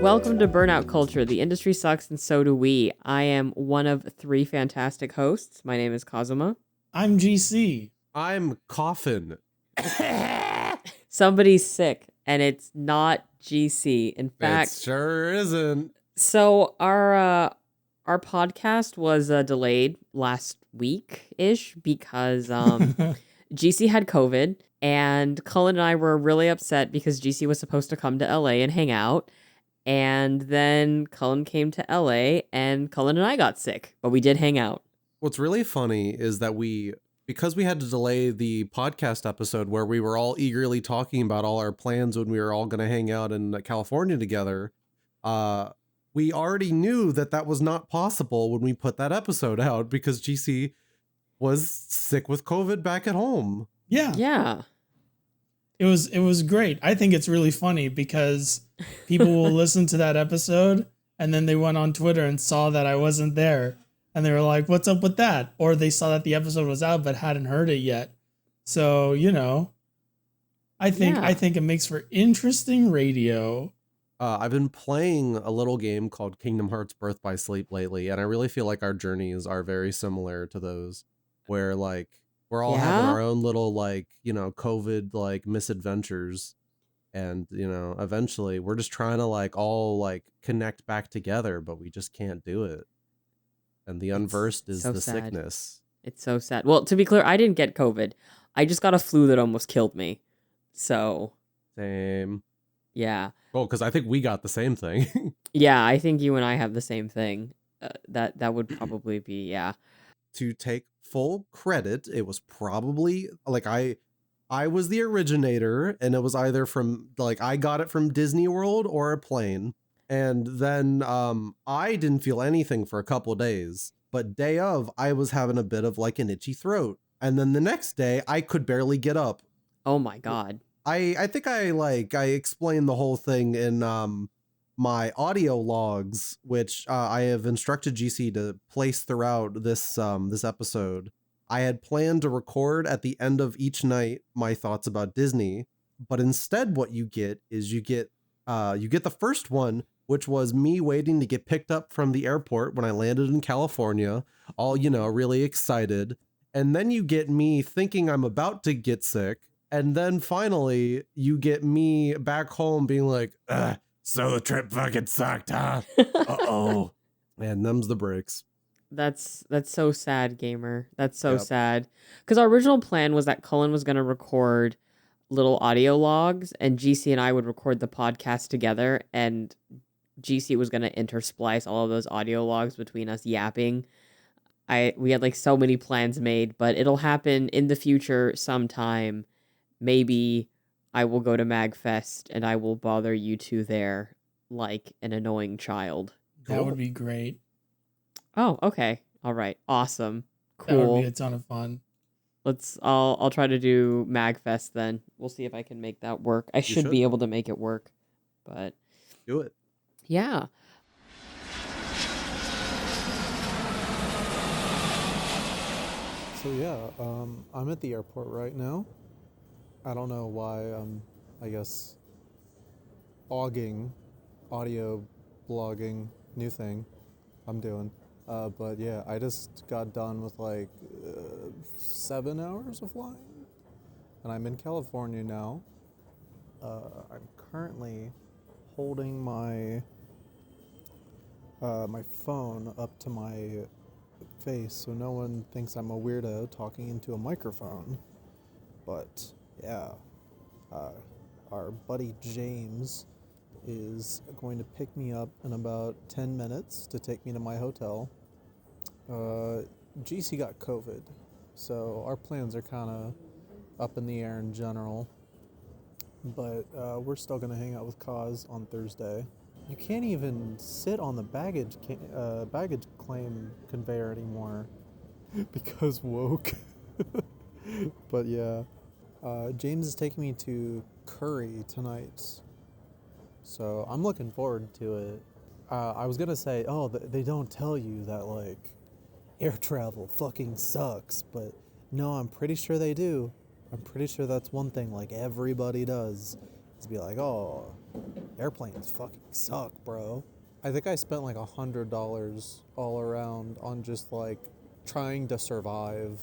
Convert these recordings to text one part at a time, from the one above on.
Welcome to Burnout Culture. The industry sucks and so do we. I am one of 3 fantastic hosts. My name is Kazuma. I'm GC. I'm Coffin. Somebody's sick, and it's not GC. In fact, it sure isn't. So our podcast was delayed last week-ish because GC had COVID, and Cullen and I were really upset because GC was supposed to come to LA and hang out. And then Cullen came to LA, and Cullen and I got sick, but we did hang out. What's really funny is that because we had to delay the podcast episode where we were all eagerly talking about all our plans when we were all going to hang out in California together, we already knew that was not possible when we put that episode out because GC was sick with COVID back at home. Yeah. It was great. I think it's really funny because people will listen to that episode and then they went on Twitter and saw that I wasn't there and they were like, "What's up with that?" Or they saw that the episode was out but hadn't heard it yet. So, I think it makes for interesting radio. I've been playing a little game called Kingdom Hearts Birth by Sleep lately, and I really feel like our journeys are very similar to those where we're all having our own little COVID misadventures, and eventually we're just trying to all connect back together, but we just can't do it. And the unversed is the sad sickness. It's so sad. Well, to be clear, I didn't get COVID. I just got a flu that almost killed me. So same. Yeah. Oh, because I think we got the same thing. Yeah, I think you and I have the same thing. That would probably be, yeah. To take full credit, it was probably I was the originator, and it was either from I got it from Disney World or a plane. And then I didn't feel anything for a couple of days, but day of I was having a bit of an itchy throat. And then the next day I could barely get up. Oh my God. I think I explained the whole thing in my audio logs, which I have instructed GC to place throughout this episode. I had planned to record at the end of each night my thoughts about Disney, but instead what you get is you get the first one, which was me waiting to get picked up from the airport when I landed in California, all really excited, and then you get me thinking I'm about to get sick. And then finally, you get me back home being like, so the trip fucking sucked, huh? Uh-oh. And them's the breaks. That's so sad, gamer. That's so sad. Because our original plan was that Cullen was going to record little audio logs, and GC and I would record the podcast together, and GC was going to intersplice all of those audio logs between us yapping. We had so many plans made, but it'll happen in the future sometime. Maybe I will go to MagFest and I will bother you two there like an annoying child. That would be great. Oh, okay. All right. Awesome. Cool. That would be a ton of fun. I'll try to do MagFest then. We'll see if I can make that work. I should be able to make it work. But do it. Yeah. So yeah, I'm at the airport right now. I don't know why I guess, audio blogging, new thing I'm doing. But yeah, I just got done with 7 hours of flying. And I'm in California now. I'm currently holding my phone up to my face so no one thinks I'm a weirdo talking into a microphone. But yeah, our buddy James is going to pick me up in about 10 minutes to take me to my hotel. GC got COVID, so our plans are kind of up in the air in general. But we're still going to hang out with Kaz on Thursday. You can't even sit on the baggage claim conveyor anymore because woke. But yeah. James is taking me to Curry tonight, so I'm looking forward to it. I was gonna say, they don't tell you that air travel fucking sucks, but no, I'm pretty sure they do. I'm pretty sure that's one thing everybody does, is be like, oh, airplanes fucking suck, bro. I think I spent like $100 all around on just like trying to survive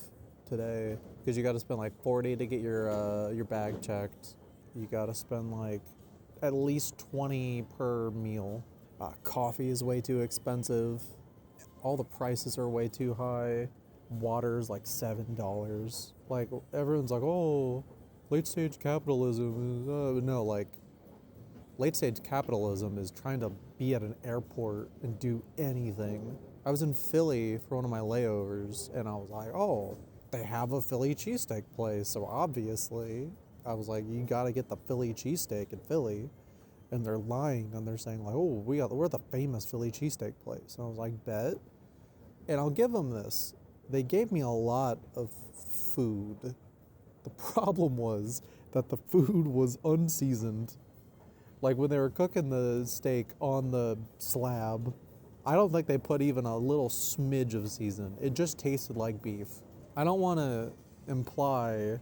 today, because you got to spend like 40 to get your bag checked. You got to spend like at least 20 per meal. Coffee is way too expensive. All the prices are way too high. Water's like $7. Like, everyone's like, oh, late stage capitalism is, no, like, late stage capitalism is trying to be at an airport and do anything. I was in Philly for one of my layovers, and I was like, oh, they have a Philly cheesesteak place, so obviously, I was like, you gotta get the Philly cheesesteak in Philly. And they're lying, and they're saying like, oh, we're the famous Philly cheesesteak place. And I was like, bet. And I'll give them this. They gave me a lot of food. The problem was that the food was unseasoned. Like, when they were cooking the steak on the slab, I don't think they put even a little smidge of season. It just tasted like beef. I don't want to imply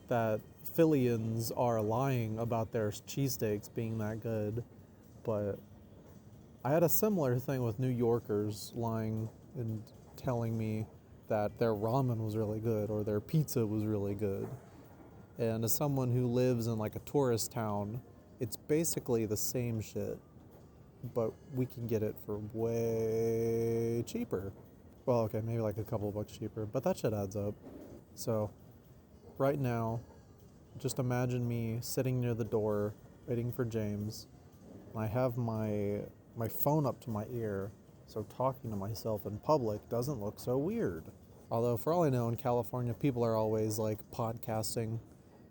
that Phillians are lying about their cheesesteaks being that good, but I had a similar thing with New Yorkers lying and telling me that their ramen was really good or their pizza was really good. And as someone who lives in like a tourist town, it's basically the same shit, but we can get it for way cheaper. Well, okay, maybe like a couple bucks cheaper, but that shit adds up. So right now, just imagine me sitting near the door waiting for James. And I have my phone up to my ear, so talking to myself in public doesn't look so weird. Although, for all I know, in California, people are always like podcasting.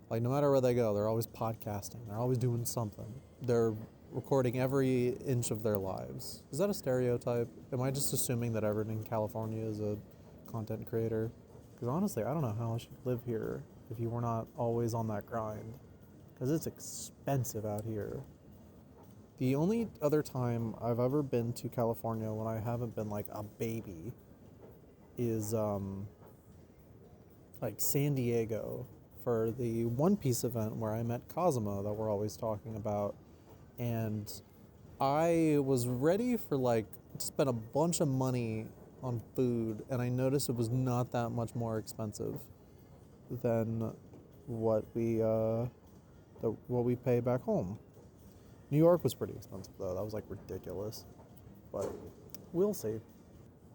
Like, no matter where they go, they're always podcasting. They're always doing something. They're recording every inch of their lives. Is that a stereotype? Am I just assuming that everyone in California is a content creator? Because honestly, I don't know how I should live here if you were not always on that grind. Because it's expensive out here. The only other time I've ever been to California when I haven't been like a baby is like San Diego for the One Piece event where I met Kazuma that we're always talking about. And I was ready for like to spend a bunch of money on food, and I noticed it was not that much more expensive than what we pay back home. New York was pretty expensive though. That was like ridiculous. But we'll see.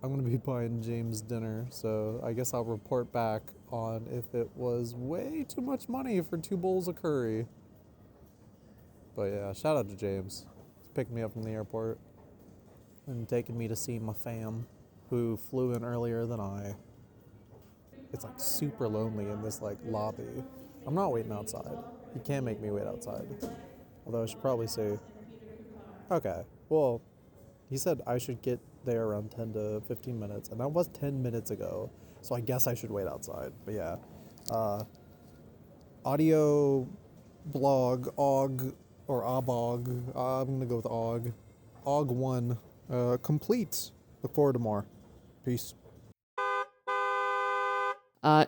I'm gonna be buying James dinner, so I guess I'll report back on if it was way too much money for 2 bowls of curry. But yeah, shout out to James. He's picking me up from the airport and taking me to see my fam, who flew in earlier than I. It's like super lonely in this like lobby. I'm not waiting outside. You can't make me wait outside. Although I should probably say, okay, well, he said I should get there around 10 to 15 minutes, and that was 10 minutes ago, so I guess I should wait outside. But yeah, audio blog, OG, or ABOG, I'm gonna go with OG. OG1, complete. Look forward to more. Peace.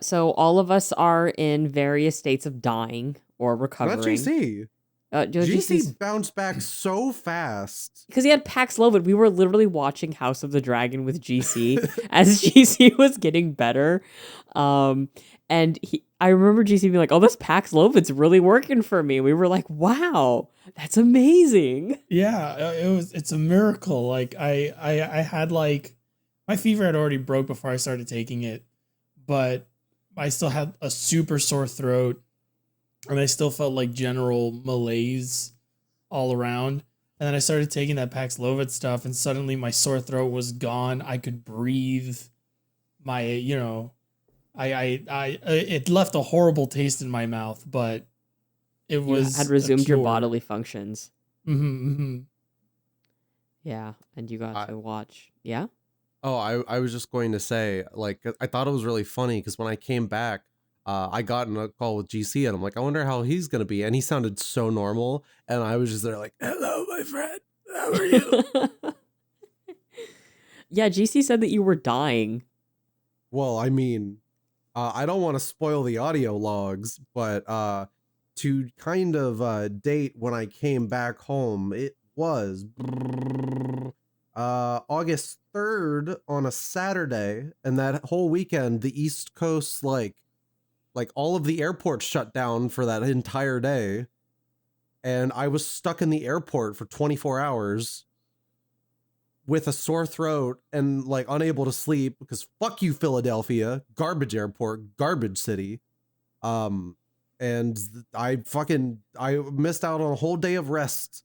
So all of us are in various states of dying or recovering. Not GC. GC bounced back so fast. Because he had Paxlovid. We were literally watching House of the Dragon with GC as GC was getting better. And I remember GC being like, oh, this Paxlovid's really working for me. We were like, wow, that's amazing. Yeah, it's a miracle. Like I had like, my fever had already broke before I started taking it, but I still had a super sore throat. And I still felt like general malaise all around. And then I started taking that Paxlovid stuff, and suddenly my sore throat was gone. I could breathe. It left a horrible taste in my mouth, but it was had resumed your bodily functions. Mm-hmm, mm-hmm. Yeah, and you got to watch. Yeah. Oh, I was just going to say, like, I thought it was really funny because when I came back, I got in a call with GC, and I'm like, I wonder how he's going to be. And he sounded so normal. And I was just there like, hello, my friend. How are you? Yeah, GC said that you were dying. Well, I mean, I don't want to spoil the audio logs, but to kind of date when I came back home, it was August 3rd on a Saturday, and that whole weekend the East Coast like all of the airports shut down for that entire day, and I was stuck in the airport for 24 hours with a sore throat and like unable to sleep because fuck you, Philadelphia, garbage airport, garbage city. And I missed out on a whole day of rest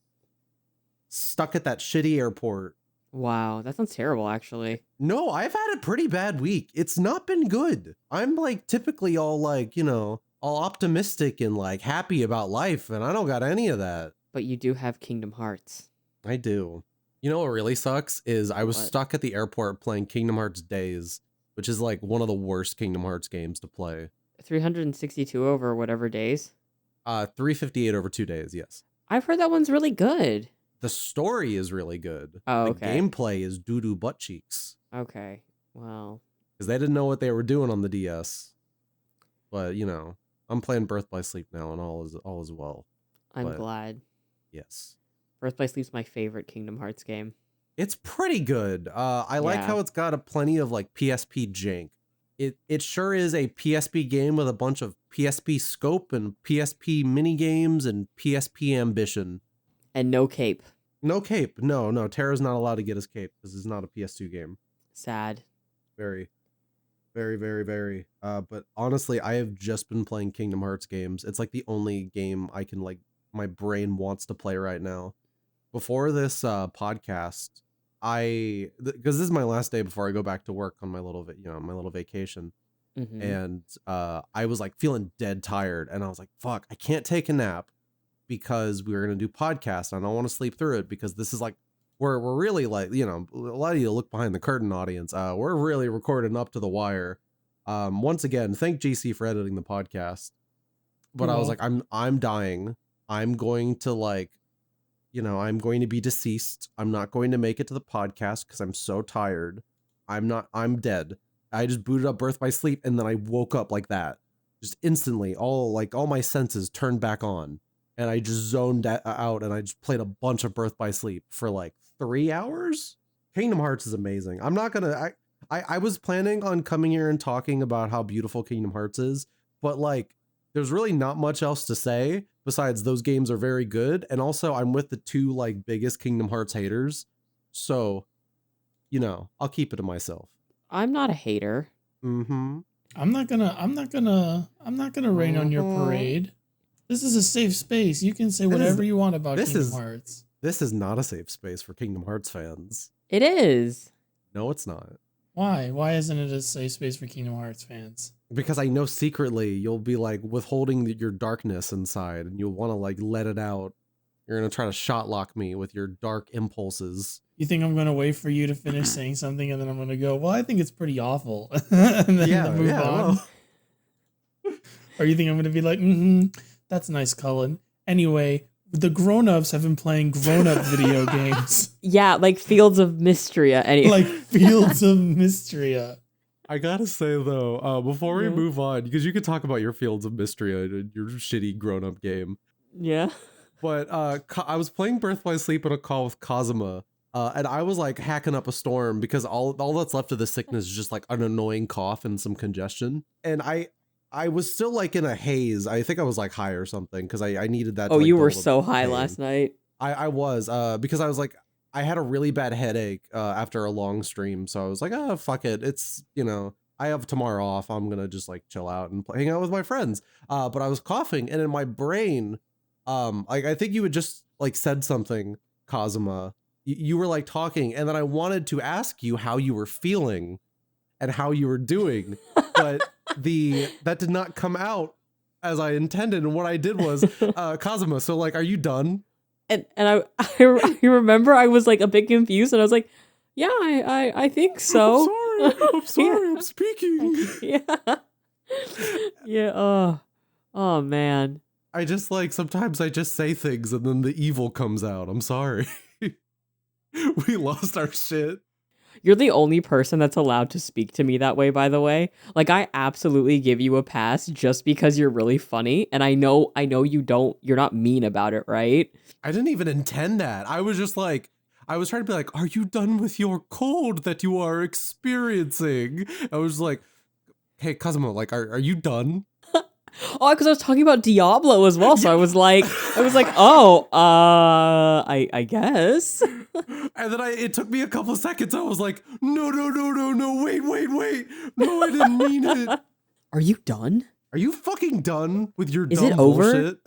stuck at that shitty airport. Wow, that sounds terrible, actually. No, I've had a pretty bad week. It's not been good. I'm like typically all like, all optimistic and like happy about life, and I don't got any of that. But you do have Kingdom Hearts. I do. You know what really sucks is I was stuck at the airport playing Kingdom Hearts Days, which is like one of the worst Kingdom Hearts games to play. 362 over whatever days? 358 over 2 days, yes. I've heard that one's really good. The story is really good. Oh, okay. The gameplay is doo-doo butt cheeks. Okay, well. Because they didn't know what they were doing on the DS. But, I'm playing Birth by Sleep now, and all is well. I'm glad. Yes. Birth by Sleep's my favorite Kingdom Hearts game. It's pretty good. I like how it's got a plenty of like PSP jank. It sure is a PSP game with a bunch of PSP scope and PSP mini games and PSP ambition. And no cape. No cape. No. Terra's not allowed to get his cape because it's not a PS2 game. Sad. Very, very, very, very. But honestly, I have just been playing Kingdom Hearts games. It's like the only game I can like my brain wants to play right now. Before this podcast, because this is my last day before I go back to work on my little vacation. Mm-hmm. And I was like feeling dead tired, and I was like, fuck, I can't take a nap because we were going to do podcast, and I don't want to sleep through it because this is like we're really like, a lot of you look behind the curtain audience, we're really recording up to the wire. Once again, thank GC for editing the podcast. But I was like, I'm dying. I'm going to I'm going to be deceased. I'm not going to make it to the podcast because I'm so tired. I'm dead. I just booted up Birth by Sleep, and then I woke up like that. Just instantly, all my senses turned back on, and I just zoned out, and I just played a bunch of Birth by Sleep for like 3 hours. Kingdom Hearts is amazing. I'm not gonna, I was planning on coming here and talking about how beautiful Kingdom Hearts is, but like, there's really not much else to say besides those games are very good. And also I'm with the two like biggest Kingdom Hearts haters. So, I'll keep it to myself. I'm not a hater. Mm-hmm. I'm not gonna rain on your parade. This is a safe space. You can say whatever you want about Kingdom Hearts. This is not a safe space for Kingdom Hearts fans. It is. No, it's not. Why? Why isn't it a safe space for Kingdom Hearts fans? Because I know secretly you'll be like withholding your darkness inside, and you'll want to like let it out. You're going to try to shot lock me with your dark impulses. You think I'm going to wait for you to finish saying something, and then I'm going to go, well, I think it's pretty awful. And then move on. Well. Or you think I'm going to be like, that's nice, Cullen. Anyway, the grown-ups have been playing grown-up video games. Yeah, like Fields of Mistria. Like Fields of Mistria. I gotta say though, before we move on, because you could talk about your Fields of Mistria and your shitty grown-up game. Yeah. But I was playing Birth by Sleep in a call with Kazuma, and I was like hacking up a storm because all that's left of the sickness is just like an annoying cough and some congestion. And I was still like in a haze. I think I was like high or something because I needed that. Oh, you were so high last night. I was because I was like, I had a really bad headache after a long stream. So I was like, oh, fuck it. It's, I have tomorrow off. I'm going to just like chill out and hang out with my friends. But I was coughing, and in my brain, like I think you had just like said something, Kazuma. You were like talking, and then I wanted to ask you how you were feeling and how you were doing, but that did not come out as I intended. And what I did was, Kazuma, so like, are you done? And I remember I was like a bit confused, and I was like, yeah, I think so. I'm sorry, I'm speaking. Yeah. Yeah. Oh man. I just like, sometimes I just say things and then the evil comes out. I'm sorry. We lost our shit. You're the only person that's allowed to speak to me that way, by the way. Like, I absolutely give you a pass just because you're really funny, and I know you're not mean about it, right? I didn't even intend that. I was just like, I was trying to be like, are you done with your cold that you are experiencing? I was like, hey, Kazuma, like, are you done? Oh, because I was talking about Diablo as well, so I was like, oh, I guess. And then it took me a couple seconds. I was like, no, wait. No, I didn't mean it. Are you done? Are you fucking done with your Is dumb it over? bullshit?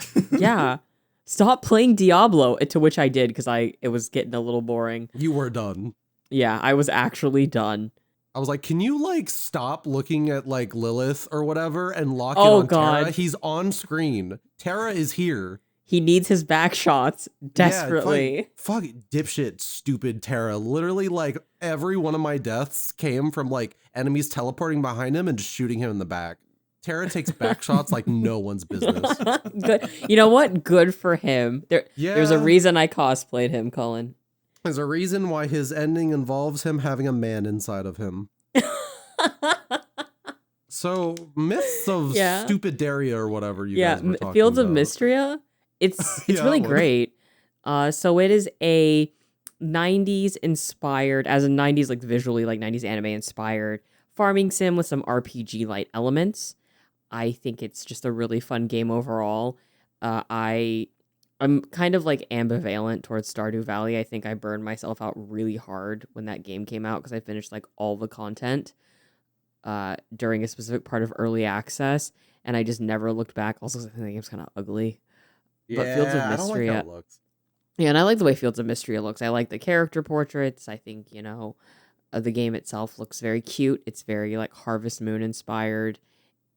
Yeah. Stop playing Diablo, to which I did because it was getting a little boring. You were done. Yeah, I was actually done. I was like, can you like stop looking at like Lilith or whatever and lock it Oh, on God. Terra? He's on screen. Terra is here. He needs his back shots desperately. Yeah, fuck dipshit, stupid Terra. Literally, like every one of my deaths came from like enemies teleporting behind him and just shooting him in the back. Terra takes back shots like no one's business. Good. You know what? Good for him. There's a reason I cosplayed him, Cullen. There's a reason why his ending involves him having a man inside of him. So, myths of stupid Daria or whatever you guys were talking Fields about. of Mistria. It's really great. So it is a 90s inspired, as in 90s like visually like 90s anime inspired farming sim with some RPG light elements. I think it's just a really fun game overall. I'm kind of like ambivalent towards Stardew Valley. I think I burned myself out really hard when that game came out because I finished like all the content during a specific part of early access, and I just never looked back. Also, I think the game's kind of ugly. Yeah, But Fields of I don't like Mistria, how it looks. yeah, and I like the way Fields of Mistria looks. I like the character portraits. I think the game itself looks very cute. It's very like Harvest Moon inspired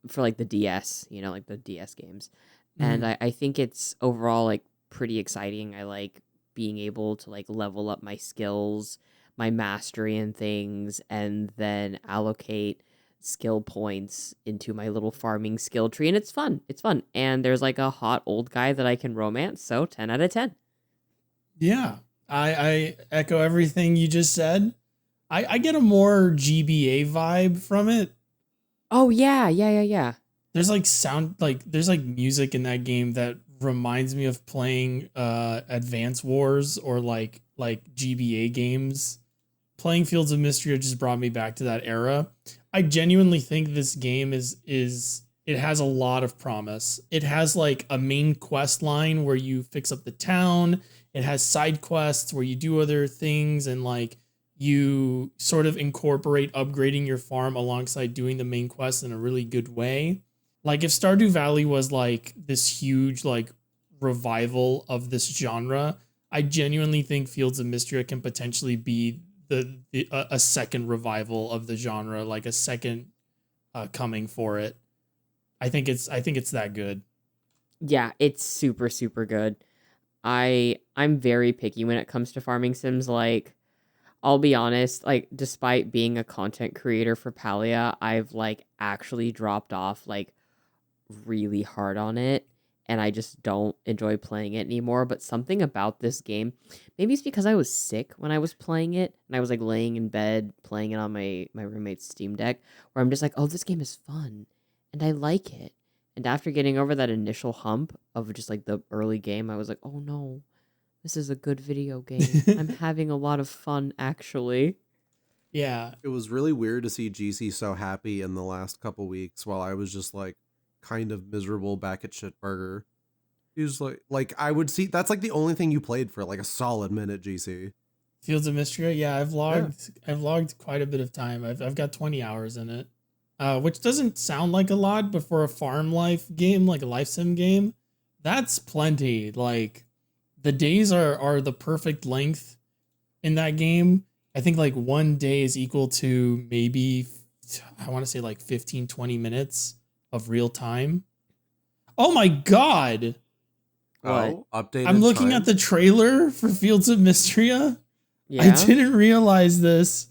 for like the DS, like the DS games. And I think it's overall like pretty exciting. I like being able to like level up my skills, my mastery in things, and then allocate skill points into my little farming skill tree. And it's fun. It's fun. And there's like a hot old guy that I can romance. So 10 out of 10. Yeah, I echo everything you just said. I get a more GBA vibe from it. Oh, yeah. There's like there's like music in that game that reminds me of playing Advance Wars or like GBA games. Playing Fields of Mistria just brought me back to that era. I genuinely think this game is it has a lot of promise. It has like a main quest line where you fix up the town. It has side quests where you do other things and like you sort of incorporate upgrading your farm alongside doing the main quest in a really good way. Like if Stardew Valley was like this huge like revival of this genre, I genuinely think Fields of Mistria can potentially be a second revival of the genre, like a second coming for it. I think it's that good. Yeah, it's super, super good. I'm very picky when it comes to farming sims. Like, I'll be honest, like, despite being a content creator for Palia, I've like actually dropped off like really hard on it, and I just don't enjoy playing it anymore. But something about this game, maybe it's because I was sick when I was playing it, and I was like laying in bed playing it on my roommate's Steam Deck, where I'm just like, oh, this game is fun, and I like it. And after getting over that initial hump of just like the early game, I was like, oh no, this is a good video game. I'm having a lot of fun, actually. Yeah. It was really weird to see GC so happy in the last couple weeks while I was just like kind of miserable back at Shitburger. He was like I would see that's like the only thing you played for like a solid minute, GC. Fields of Mistria, yeah, I've logged quite a bit of time. I've got 20 hours in it. Which doesn't sound like a lot, but for a farm life game, like a life sim game, that's plenty. Like the days are the perfect length in that game. I think like one day is equal to maybe, I want to say like 15, 20 minutes of real time. Oh my God. Oh, updated. I'm looking at the trailer for Fields of Mistria. Yeah. I didn't realize this,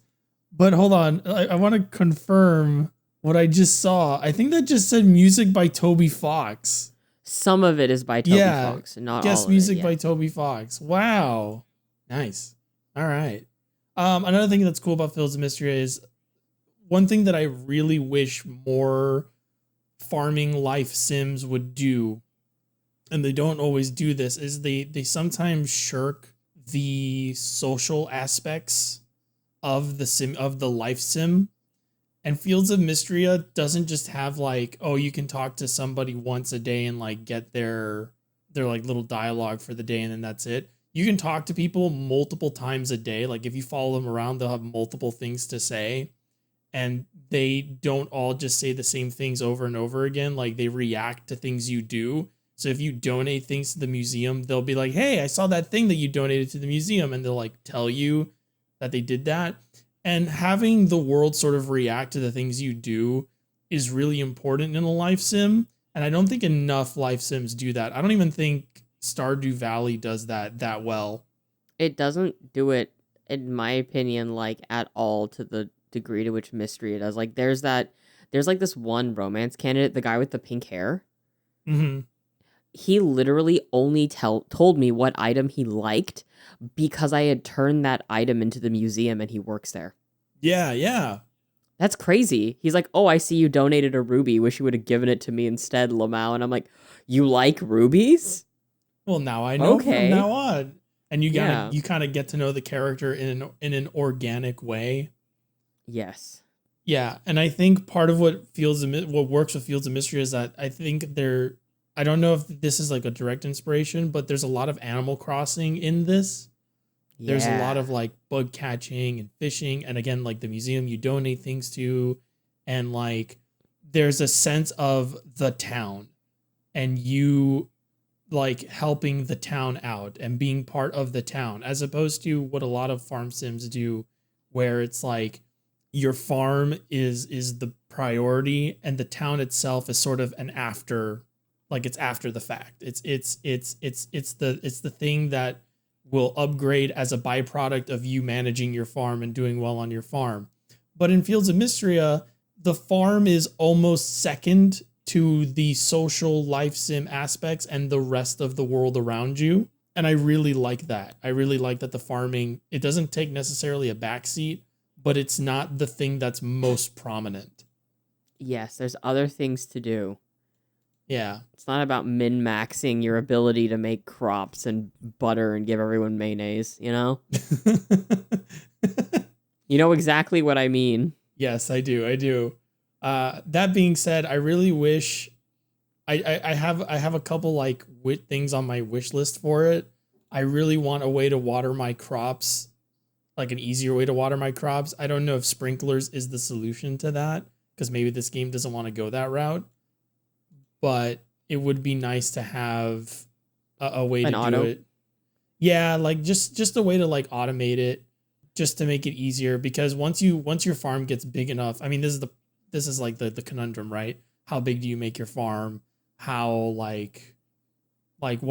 but hold on. I want to confirm what I just saw. I think that just said music by Toby Fox. Some of it is by Toby Fox, not all of music it. by Toby Fox. Wow. Nice. All right. Another thing that's cool about Fields of Mistria is one thing that I really wish more farming life sims would do, and they don't always do this, is they sometimes shirk the social aspects of the life sim. And Fields of Mistria doesn't just have like, oh, you can talk to somebody once a day and like get their like little dialogue for the day and then that's it. You can talk to people multiple times a day. Like if you follow them around, they'll have multiple things to say. And they don't all just say the same things over and over again. Like they react to things you do. So if you donate things to the museum, they'll be like, hey, I saw that thing that you donated to the museum. And they'll like tell you that they did that. And having the world sort of react to the things you do is really important in a life sim. And I don't think enough life sims do that. I don't even think Stardew Valley does that well. It doesn't do it, in my opinion, like at all to the degree to which Mistria does. Like there's like this one romance candidate, the guy with the pink hair. Mm-hmm. He literally only told me what item he liked because I had turned that item into the museum and he works there. Yeah. That's crazy. He's like, oh, I see you donated a ruby. Wish you would have given it to me instead, Lamau. And I'm like, you like rubies? Well, now I know from now on. And you Yeah. kind of get to know the character in an organic way. Yes. Yeah, and I think part of what works with Fields of Mystery is that I think I don't know if this is like a direct inspiration, but there's a lot of Animal Crossing in this. Yeah. There's a lot of like bug catching and fishing. And again, like the museum you donate things to. And like there's a sense of the town and you like helping the town out and being part of the town, as opposed to what a lot of farm sims do, where it's like your farm is the priority and the town itself is sort of an after, like it's after the fact. It's the thing that will upgrade as a byproduct of you managing your farm and doing well on your farm. But in Fields of Mistria, the farm is almost second to the social life sim aspects and the rest of the world around you. And I really like that. I really like that the farming, it doesn't take necessarily a backseat, but it's not the thing that's most prominent. Yes, there's other things to do. Yeah. It's not about min-maxing your ability to make crops and butter and give everyone mayonnaise, you know? You know exactly what I mean. Yes, I do. That being said, I really wish I have a couple like things on my wish list for it. I really want a way to water my crops, like an easier way to water my crops. I don't know if sprinklers is the solution to that, because maybe this game doesn't want to go that route. But it would be nice to have a way to do it. Yeah, like just a way to like automate it, just to make it easier. Because once your farm gets big enough, I mean, this is like the conundrum, right? How big do you make your farm? How at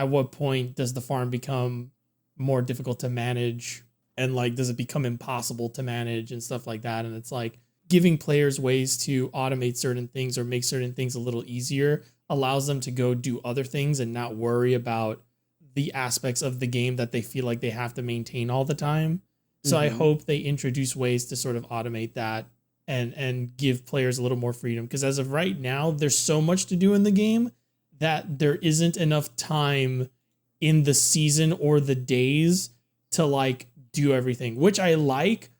what point does the farm become more difficult to manage, and like does it become impossible to manage and stuff like that? And it's like, giving players ways to automate certain things or make certain things a little easier allows them to go do other things and not worry about the aspects of the game that they feel like they have to maintain all the time. So I hope they introduce ways to sort of automate that and give players a little more freedom. Because as of right now, there's so much to do in the game that there isn't enough time in the season or the days to like do everything, which I like.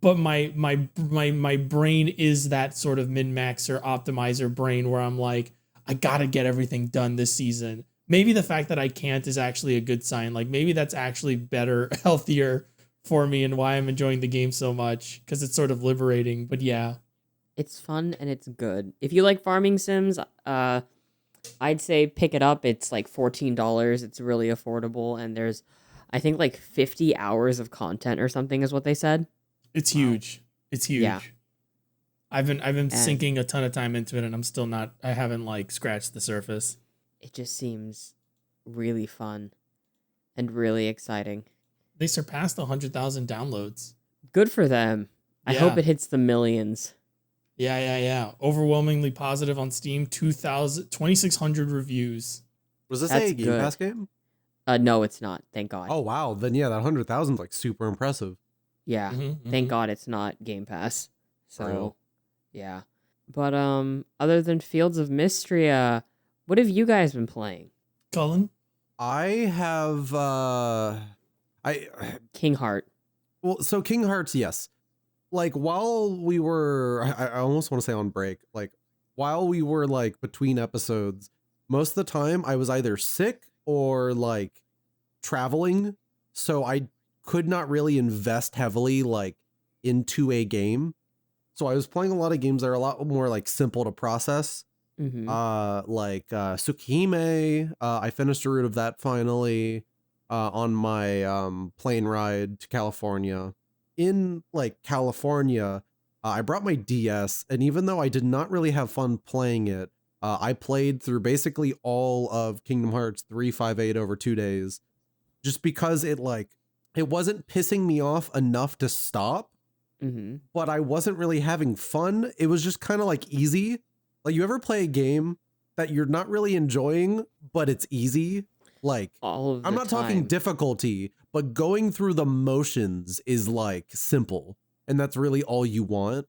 But my brain is that sort of min-maxer optimizer brain where I'm like, I gotta get everything done this season. Maybe the fact that I can't is actually a good sign. Like maybe that's actually better, healthier for me and why I'm enjoying the game so much, because it's sort of liberating. But yeah. It's fun and it's good. If you like farming sims, I'd say pick it up. It's like $14. It's really affordable. And there's, I think, like 50 hours of content or something is what they said. It's huge. It's huge. Yeah. I've been sinking a ton of time into it, and I'm still not. I haven't like scratched the surface. It just seems really fun and really exciting. They surpassed 100,000 downloads. Good for them. I hope it hits the millions. Yeah. Overwhelmingly positive on Steam. 2,600 reviews. Was this That's a Game good. Pass game? No, it's not. Thank God. Oh wow, then yeah, that 100,000 is like super impressive. Yeah. Mhm, Thank mhm. God it's not Game Pass. So, Real. yeah. But other than Fields of Mistria, what have you guys been playing? Cullen? I have I King Heart. well, so King Hearts, yes. Like while we were, I almost want to say on break, like while we were like between episodes, most of the time I was either sick or like traveling, so I could not really invest heavily like into a game. So I was playing a lot of games that are a lot more like simple to process. Mm-hmm. Like Tsukihime. I finished a route of that finally on my plane ride to California. In like California, I brought my DS, and even though I did not really have fun playing it, I played through basically all of Kingdom Hearts 358 over 2 days, just because it wasn't pissing me off enough to stop, Mm-hmm. but I wasn't really having fun. It was just kind of like easy. Like, you ever play a game that you're not really enjoying, but it's easy? Like, All of the I'm not talking time. difficulty, but going through the motions is like simple, and that's really all you want.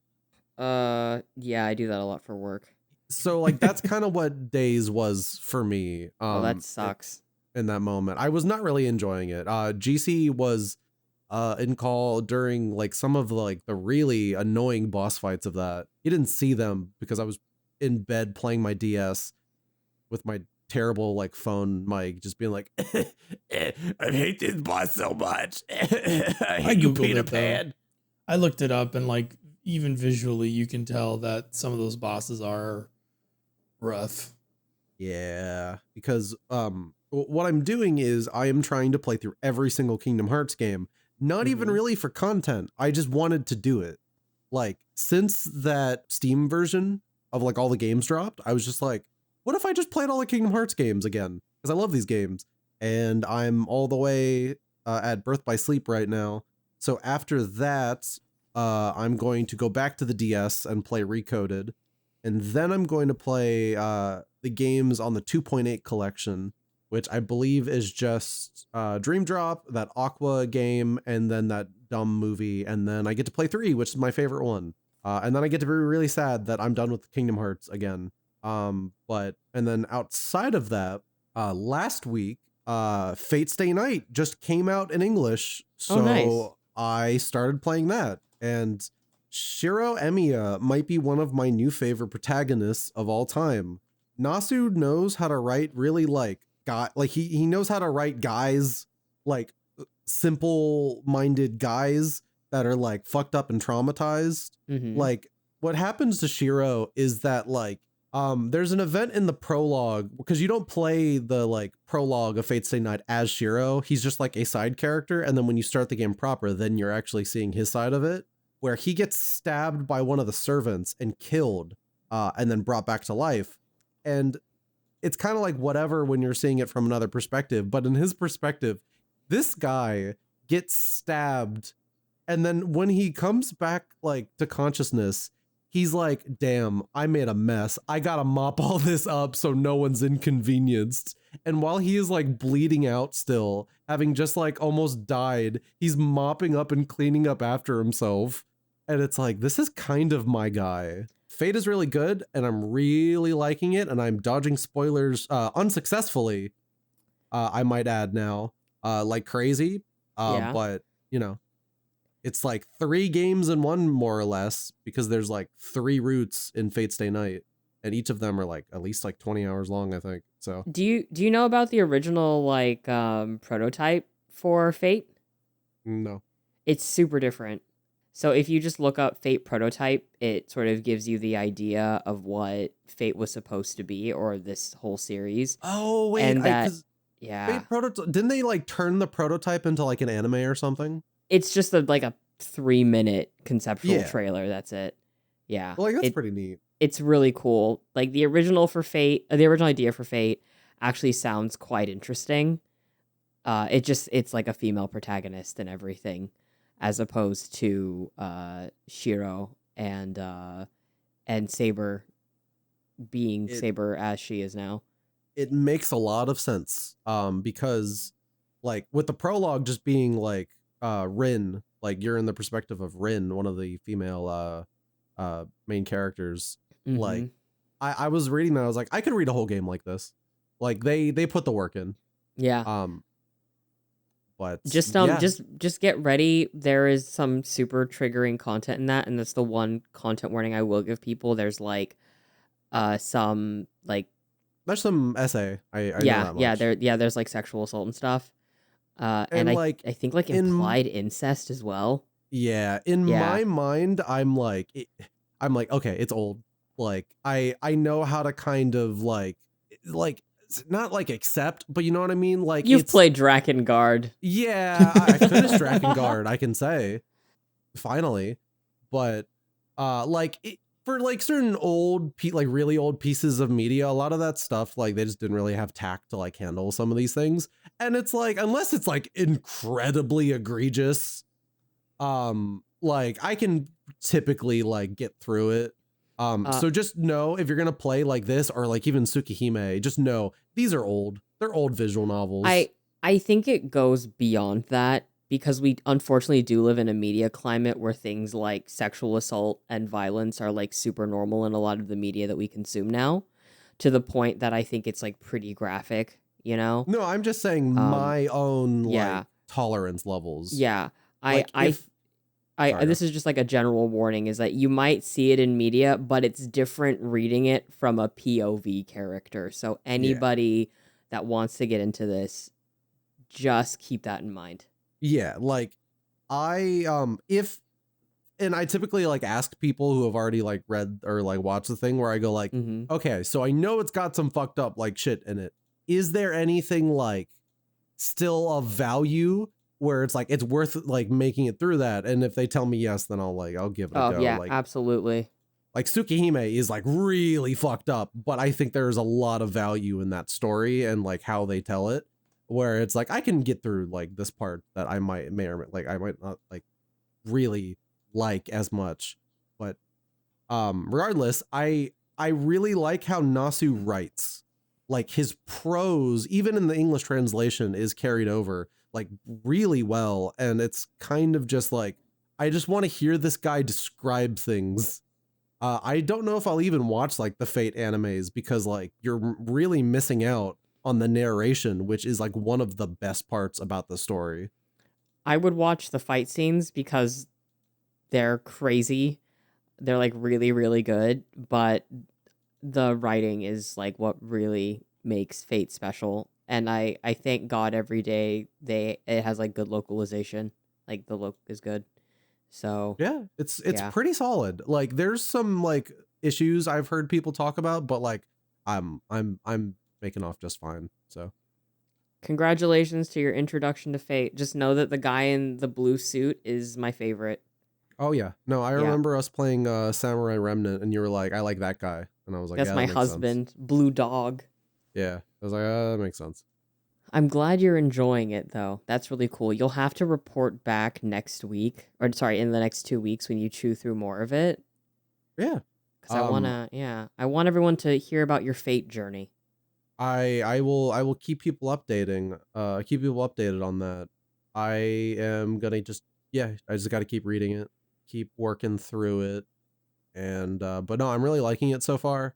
Yeah, I do that a lot for work. So like that's kind of what Days was for me. Oh, that sucks. In that moment, I was not really enjoying it. GC was in call during like some of the really annoying boss fights of that. He didn't see them because I was in bed playing my DS with my terrible like phone mic, just being like, I hate this boss so much. I hate you, Googled Peter it, though. Pan. I looked it up, and like even visually, you can tell that some of those bosses are rough. Yeah, because what I'm doing is I am trying to play through every single Kingdom Hearts game, not even Mhm. really for content. I just wanted to do it. Like, since that Steam version of like all the games dropped, I was just like, what if I just played all the Kingdom Hearts games again? Because I love these games. And I'm all the way at Birth by Sleep right now. So after that, I'm going to go back to the DS and play Recoded. And then I'm going to play the games on the 2.8 collection, which I believe is just Dream Drop, that Aqua game, and then that dumb movie. And then I get to play 3, which is my favorite one. And then I get to be really sad that I'm done with Kingdom Hearts again. And then outside of that, last week, Fate Stay Night just came out in English. So nice. I started playing that. And Shiro Emiya might be one of my new favorite protagonists of all time. Nasu knows how to write really he knows how to write guys, like simple-minded guys that are like fucked up and traumatized. Mm-hmm. Like, what happens to Shiro is that like there's an event in the prologue, because you don't play the like prologue of Fate Stay Night as Shiro. He's just like a side character, and then when you start the game proper, then you're actually seeing his side of it, where he gets stabbed by one of the servants and killed, and then brought back to life. And it's kind of like whatever when you're seeing it from another perspective, but in his perspective, this guy gets stabbed, and then when he comes back like to consciousness, he's like, damn, I made a mess. I gotta mop all this up so no one's inconvenienced. And while he is like bleeding out still, having just like almost died, he's mopping up and cleaning up after himself. And it's like, this is kind of my guy. Fate is really good, and I'm really liking it, and I'm dodging spoilers unsuccessfully, I might add now, like crazy. Yeah. But, you know, it's like 3 games in one, more or less, because there's like 3 routes in Fate Stay Night, and each of them are like at least like 20 hours long, I think. So Do you know about the original like prototype for Fate? no. It's super different. So if you just look up Fate prototype, it sort of gives you the idea of what Fate was supposed to be, or this whole series. Oh wait, And that, 'cause yeah, Fate prototype, didn't they like turn the prototype into like an anime or something? it's just like a 3-minute conceptual Yeah. trailer. That's it. Yeah, Well, like that's pretty neat. it's really cool. Like the original idea for Fate actually sounds quite interesting. It's like a female protagonist and everything, as opposed to Shiro and Saber being Saber as she is now. It makes a lot of sense, because like with the prologue just being like Rin, like you're in the perspective of Rin, one of the female main characters. Like I was reading that, I was like, I could read a whole game like this. Like they put the work in. Yeah. But just yeah. just get ready. There is some super triggering content in that, and that's the one content warning I will give people. There's like some like there's some essay. I know that much. there's like sexual assault and stuff. And like I think like implied incest as well. Yeah, in my mind, I'm like, okay, it's old. Like I know how to kind of like not like accept, but you know what I mean? Like you've played Drakengard. Yeah, I finished Drakengard, I can say. Finally. But for like certain old like really old pieces of media, a lot of that stuff, like they just didn't really have tact to like handle some of these things. And it's like, unless it's like incredibly egregious, like I can typically like get through it. So just know, if you're gonna play like this or like even Tsukihime, just know these are old. They're old visual novels. I think it goes beyond that, because we unfortunately do live in a media climate where things like sexual assault and violence are like super normal in a lot of the media that we consume now, to the point that I think it's like pretty graphic, you know? No, I'm just saying my own like tolerance levels. Yeah. Like this is just like a general warning, is that you might see it in media, but it's different reading it from a POV character. So anybody that wants to get into this, just keep that in mind. Yeah, like I typically like ask people who have already like read or like watched the thing, where I go like, okay, so I know it's got some fucked up like shit in it. Is there anything like still of value where it's like it's worth like making it through that? And if they tell me yes, then I'll give it a go. Yeah, like, absolutely. Like Tsukihime is like really fucked up, but I think there's a lot of value in that story and like how they tell it, where it's like I can get through like this part that I might not like really like as much. But regardless, I really like how Nasu writes. Like his prose, even in the English translation, is carried over like really well, and it's kind of just like, I just want to hear this guy describe things. I don't know if I'll even watch like the Fate animes, because like you're really missing out on the narration, which is like one of the best parts about the story. I would watch the fight scenes because they're crazy. They're like really, really good, but the writing is like what really makes Fate special. And I thank God every day it has like good localization. Like the look is good. So yeah, it's pretty solid. Like there's some like issues I've heard people talk about, but like I'm making off just fine. So congratulations to your introduction to Fate. Just know that the guy in the blue suit is my favorite. Oh yeah. No, I remember us playing Samurai Remnant, and you were like, I like that guy. And I was like, that's my husband, sense. Blue Dog. Yeah. I was like, that makes sense. I'm glad you're enjoying it, though. That's really cool. You'll have to report back next week, or sorry, in the next 2 weeks when you chew through more of it. Yeah. Because I want everyone to hear about your Fate journey. I will keep people updating. Keep people updated on that. I am gonna I just got to keep reading it, keep working through it, and but no, I'm really liking it so far.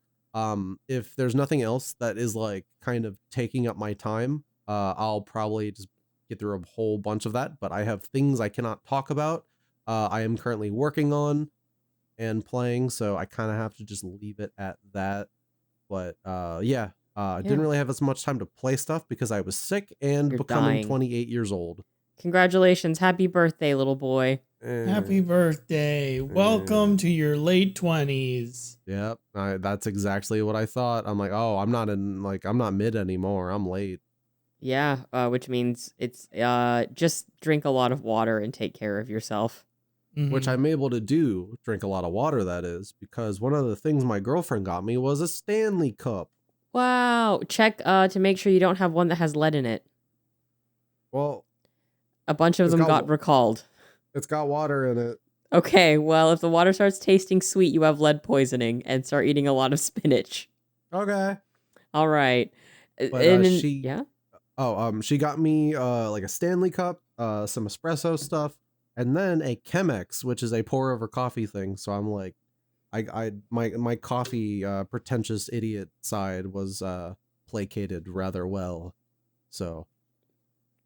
If there's nothing else that is like kind of taking up my time, I'll probably just get through a whole bunch of that, but I have things I cannot talk about. I am currently working on and playing, so I kind of have to just leave it at that. But I didn't really have as much time to play stuff because I was sick and You're becoming dying. 28 years old. Congratulations. Happy birthday, little boy. Happy birthday. Welcome to your late 20s. Yep. That's exactly what I thought. I'm like, oh, I'm not mid anymore. I'm late. Yeah, which means it's just drink a lot of water and take care of yourself. Mm-hmm. Which I'm able to do, drink a lot of water, that is, because one of the things my girlfriend got me was a Stanley Cup. Wow. Check to make sure you don't have one that has lead in it. Well, a bunch of them got recalled. It's got water in it. Okay, well, if the water starts tasting sweet, you have lead poisoning, and start eating a lot of spinach. Okay. All right. But She got me like a Stanley cup, some espresso stuff, and then a Chemex, which is a pour over coffee thing. So I'm like, my coffee pretentious idiot side was placated rather well. So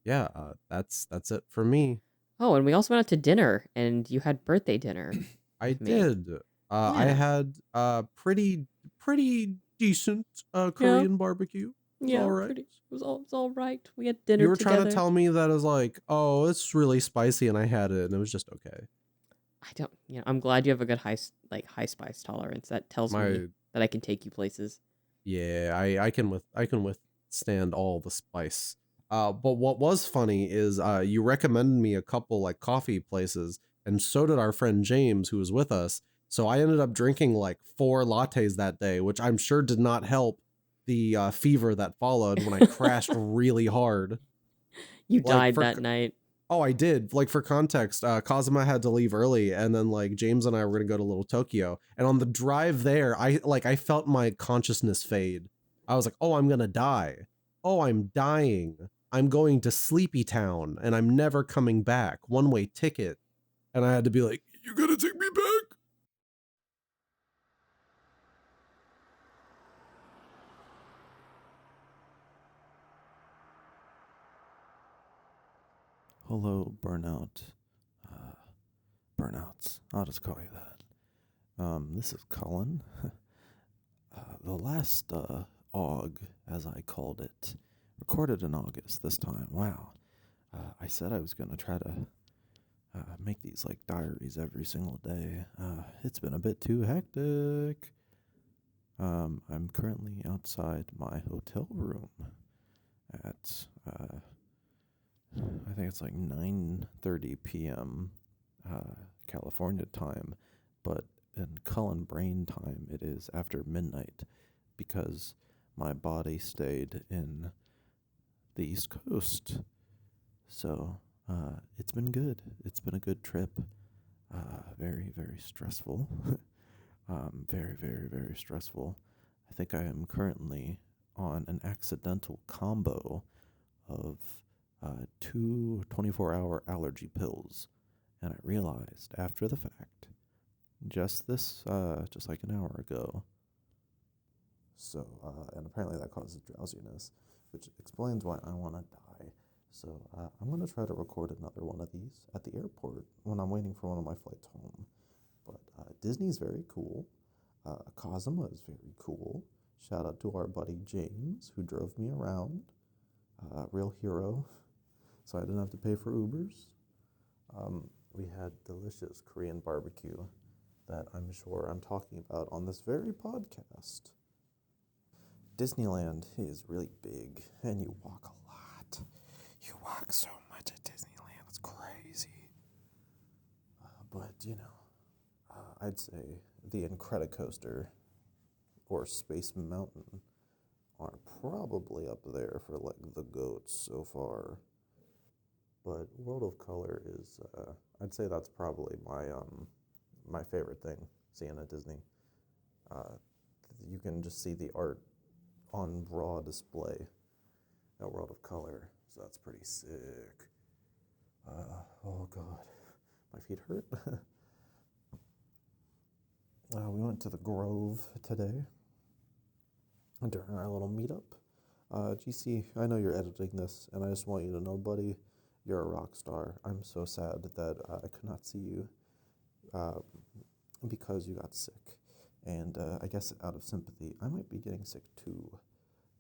yeah, that's it for me. Oh, and we also went out to dinner, and you had birthday dinner. I with me. did. I Yeah. had pretty decent Korean barbecue. It was Yeah, all right. pretty. It was all right. We had dinner You were together. trying to tell me that it was like, oh, it's really spicy, and I had it, and it was just okay. I don't. I'm glad you have a good high spice tolerance. That tells me that I can take you places. Yeah, I can withstand all the spice. But what was funny is you recommended me a couple like coffee places, and so did our friend James, who was with us. So I ended up drinking like 4 lattes that day, which I'm sure did not help the fever that followed when I crashed really hard. You died that night. Oh, I did. Like, for context, Kazuma had to leave early, and then like James and I were gonna go to Little Tokyo. And on the drive there, I felt my consciousness fade. I was like, oh, I'm gonna die. Oh, I'm dying. I'm going to Sleepy Town, and I'm never coming back. One-way ticket. And I had to be like, you gonna take me back? Hello, Burnout. Burnouts. I'll just call you that. This is Cullen. The last AUG, as I called it, recorded in August this time. Wow. I said I was going to try to make these like diaries every single day. It's been a bit too hectic. I'm currently outside my hotel room at I think it's like 9:30 p.m. California time, but in Cullen brain time it is after midnight because my body stayed in the East Coast. So it's been good. It's been a good trip. Very, very stressful. Very, very, very stressful. I think I am currently on an accidental combo of 2 24-hour allergy pills, and I realized after the fact, just like an hour ago. So, and apparently that causes drowsiness, which explains why I want to die. So, I'm going to try to record another one of these at the airport when I'm waiting for one of my flights home. But Disney's very cool. Kazuma is very cool. Shout out to our buddy James, who drove me around. Real hero. So I didn't have to pay for Ubers. We had delicious Korean barbecue that I'm sure I'm talking about on this very podcast. Disneyland is really big, and you walk a lot. You walk so much at Disneyland, it's crazy. But, I'd say the Incredicoaster or Space Mountain are probably up there for, like, the GOATs so far. But World of Color is, I'd say that's probably my favorite thing, seeing at Disney. You can just see the art on raw display at World of Color, so that's pretty sick. Oh God, my feet hurt. We went to the Grove today during our little meetup. GC, I know you're editing this, and I just want you to know, buddy, you're a rock star. I'm so sad that I could not see you because you got sick. And I guess out of sympathy, I might be getting sick too.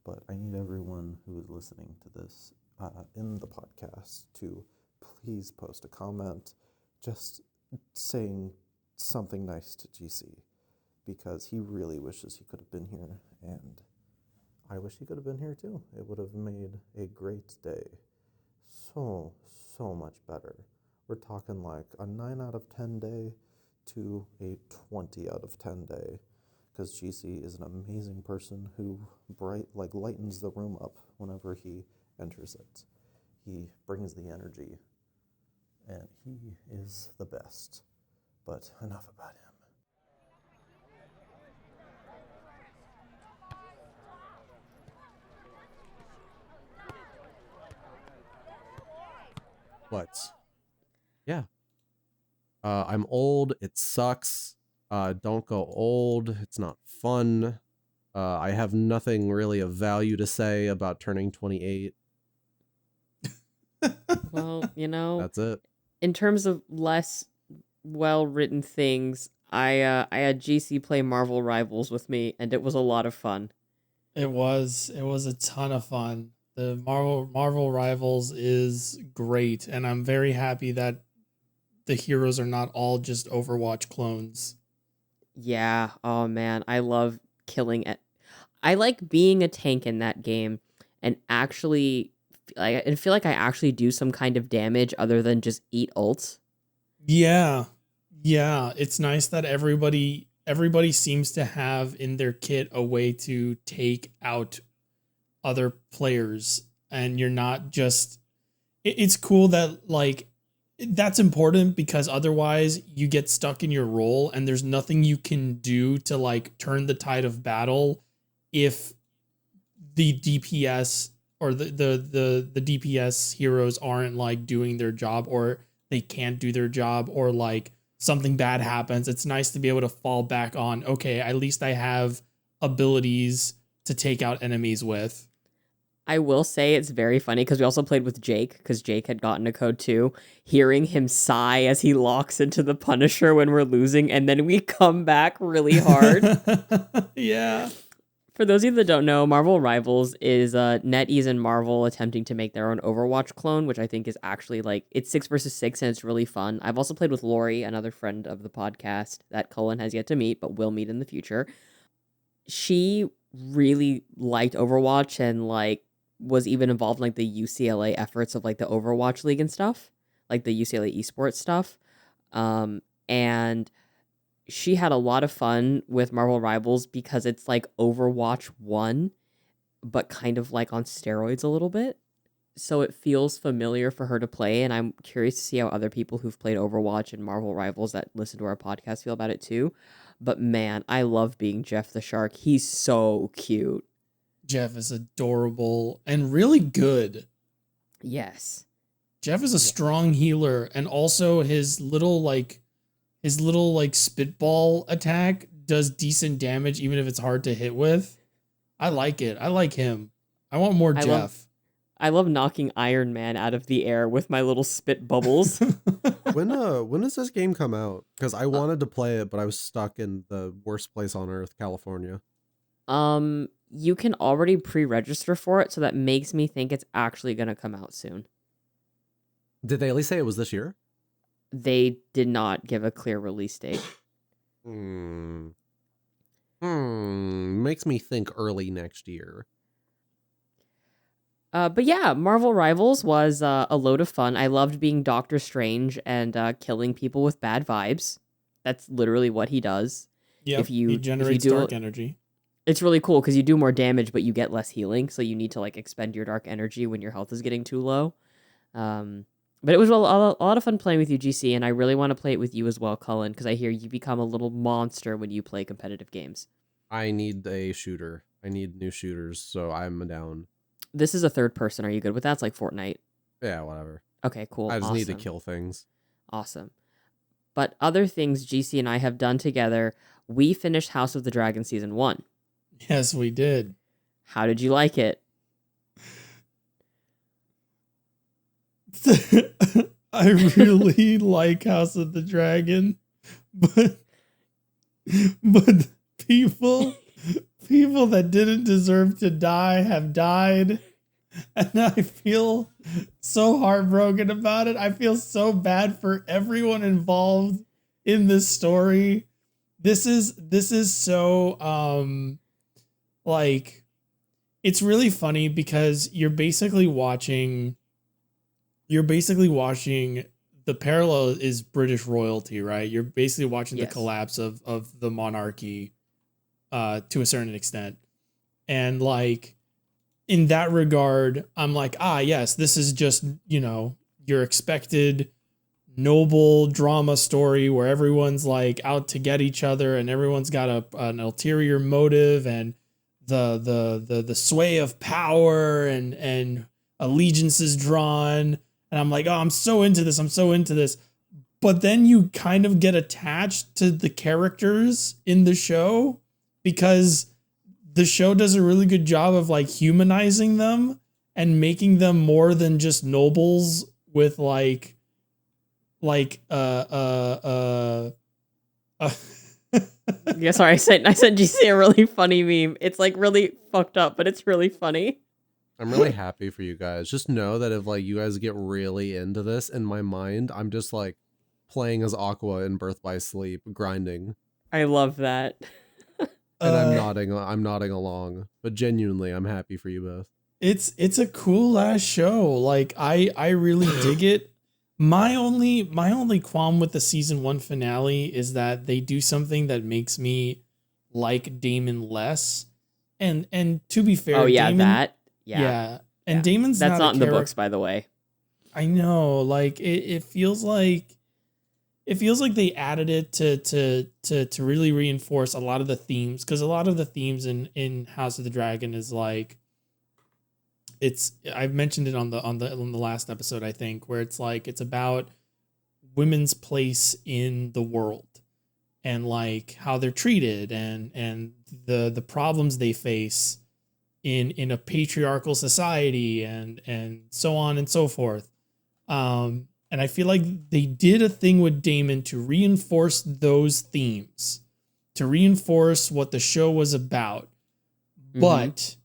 But I need everyone who is listening to this in the podcast to please post a comment just saying something nice to GC, because he really wishes he could have been here, and I wish he could have been here too. It would have made a great day so much better. We're talking like a 9 out of 10 day to a 20 out of 10 day, because GC is an amazing person who lightens the room up whenever he enters it. He brings the energy, and he is the best. But enough about him. But yeah, I'm old. It sucks. Don't go old. It's not fun. I have nothing really of value to say about turning 28. Well, you know, That's it. in terms of less well-written things, I had GC play Marvel Rivals with me, and it was a lot of fun. It was a ton of fun. The Marvel Rivals is great, and I'm very happy that the heroes are not all just Overwatch clones. Yeah, oh man, I love killing it. I like being a tank in that game and actually I feel like I actually do some kind of damage other than just eat ults. Yeah. Yeah, it's nice that everybody seems to have in their kit a way to take out other players, and you're not just it's cool that like that's important, because otherwise you get stuck in your role and there's nothing you can do to like turn the tide of battle if the DPS or the DPS heroes aren't like doing their job, or they can't do their job, or like something bad happens. It's nice to be able to fall back on, okay, at least I have abilities to take out enemies with. I will say it's very funny because we also played with Jake, because Jake had gotten a code too. Hearing him sigh as he locks into the Punisher when we're losing, and then we come back really hard. Yeah. For those of you that don't know, Marvel Rivals is NetEase and Marvel attempting to make their own Overwatch clone, which I think is actually like, it's 6 versus 6 and it's really fun. I've also played with Lori, another friend of the podcast that Cullen has yet to meet, but will meet in the future. She really liked Overwatch and like was even involved in like the UCLA efforts of like the Overwatch League and stuff, like the UCLA esports stuff. And she had a lot of fun with Marvel Rivals because it's like Overwatch 1, but kind of like on steroids a little bit. So it feels familiar for her to play, and I'm curious to see how other people who've played Overwatch and Marvel Rivals that listen to our podcast feel about it too. But man, I love being Jeff the Shark. He's so cute. Jeff is adorable and really good. Yes. Jeff is a strong healer, and also his little spitball attack does decent damage even if it's hard to hit with. I like it. I like him. I want more Jeff. I love knocking Iron Man out of the air with my little spit bubbles. When does this game come out? Because I wanted to play it, but I was stuck in the worst place on earth, California. You can already pre-register for it, so that makes me think it's actually going to come out soon. Did they at least say it was this year? They did not give a clear release date. Makes me think early next year. But yeah, Marvel Rivals was a load of fun. I loved being Doctor Strange and killing people with bad vibes. That's literally what he does. Yeah, he generates dark energy. It's really cool because you do more damage, but you get less healing, so you need to like expend your dark energy when your health is getting too low. But it was a lot of fun playing with you, GC, and I really want to play it with you as well, Cullen, because I hear you become a little monster when you play competitive games. I need a shooter. I need new shooters, so I'm down. This is a third person. Are you good with that? It's like Fortnite. Yeah, whatever. Okay, cool. I just need to kill things. Awesome. But other things GC and I have done together, we finished House of the Dragon Season 1. Yes, we did. How did you like it? I really like House of the Dragon, but people that didn't deserve to die have died, and I feel so heartbroken about it. I feel so bad for everyone involved in this story. This is so like, it's really funny because you're basically watching the parallel is British royalty, right? You're basically watching the collapse of the monarchy to a certain extent. And like, in that regard, I'm like, yes, this is just, your expected noble drama story where everyone's like out to get each other and everyone's got an ulterior motive, and the sway of power and allegiance is drawn. and I'm like, oh, I'm so into this. I'm so into this. But then you kind of get attached to the characters in the show because the show does a really good job of like humanizing them and making them more than just nobles with like Yeah, sorry, I sent GC a really funny meme. It's like really fucked up, but it's really funny. I'm really happy for you guys. Just know that if like you guys get really into this, in my mind, I'm just like playing as Aqua in Birth by Sleep, grinding. I love that. And I'm nodding along. But genuinely, I'm happy for you both. It's a cool ass show. Like I really dig it. My only qualm with the season 1 finale is that they do something that makes me like Damon less. And to be fair, Oh yeah, Damon, yeah. And Yeah. Damon's That's not in the character. books, by the way. I know, like it feels like they added it to really reinforce a lot of the themes, because a lot of the themes in House of the Dragon is like, I've mentioned it on the last episode, I think, where it's like it's about women's place in the world and like how they're treated and the problems they face in a patriarchal society and so on and so forth. And I feel like they did a thing with Damon to reinforce those themes, to reinforce what the show was about. Mhm. But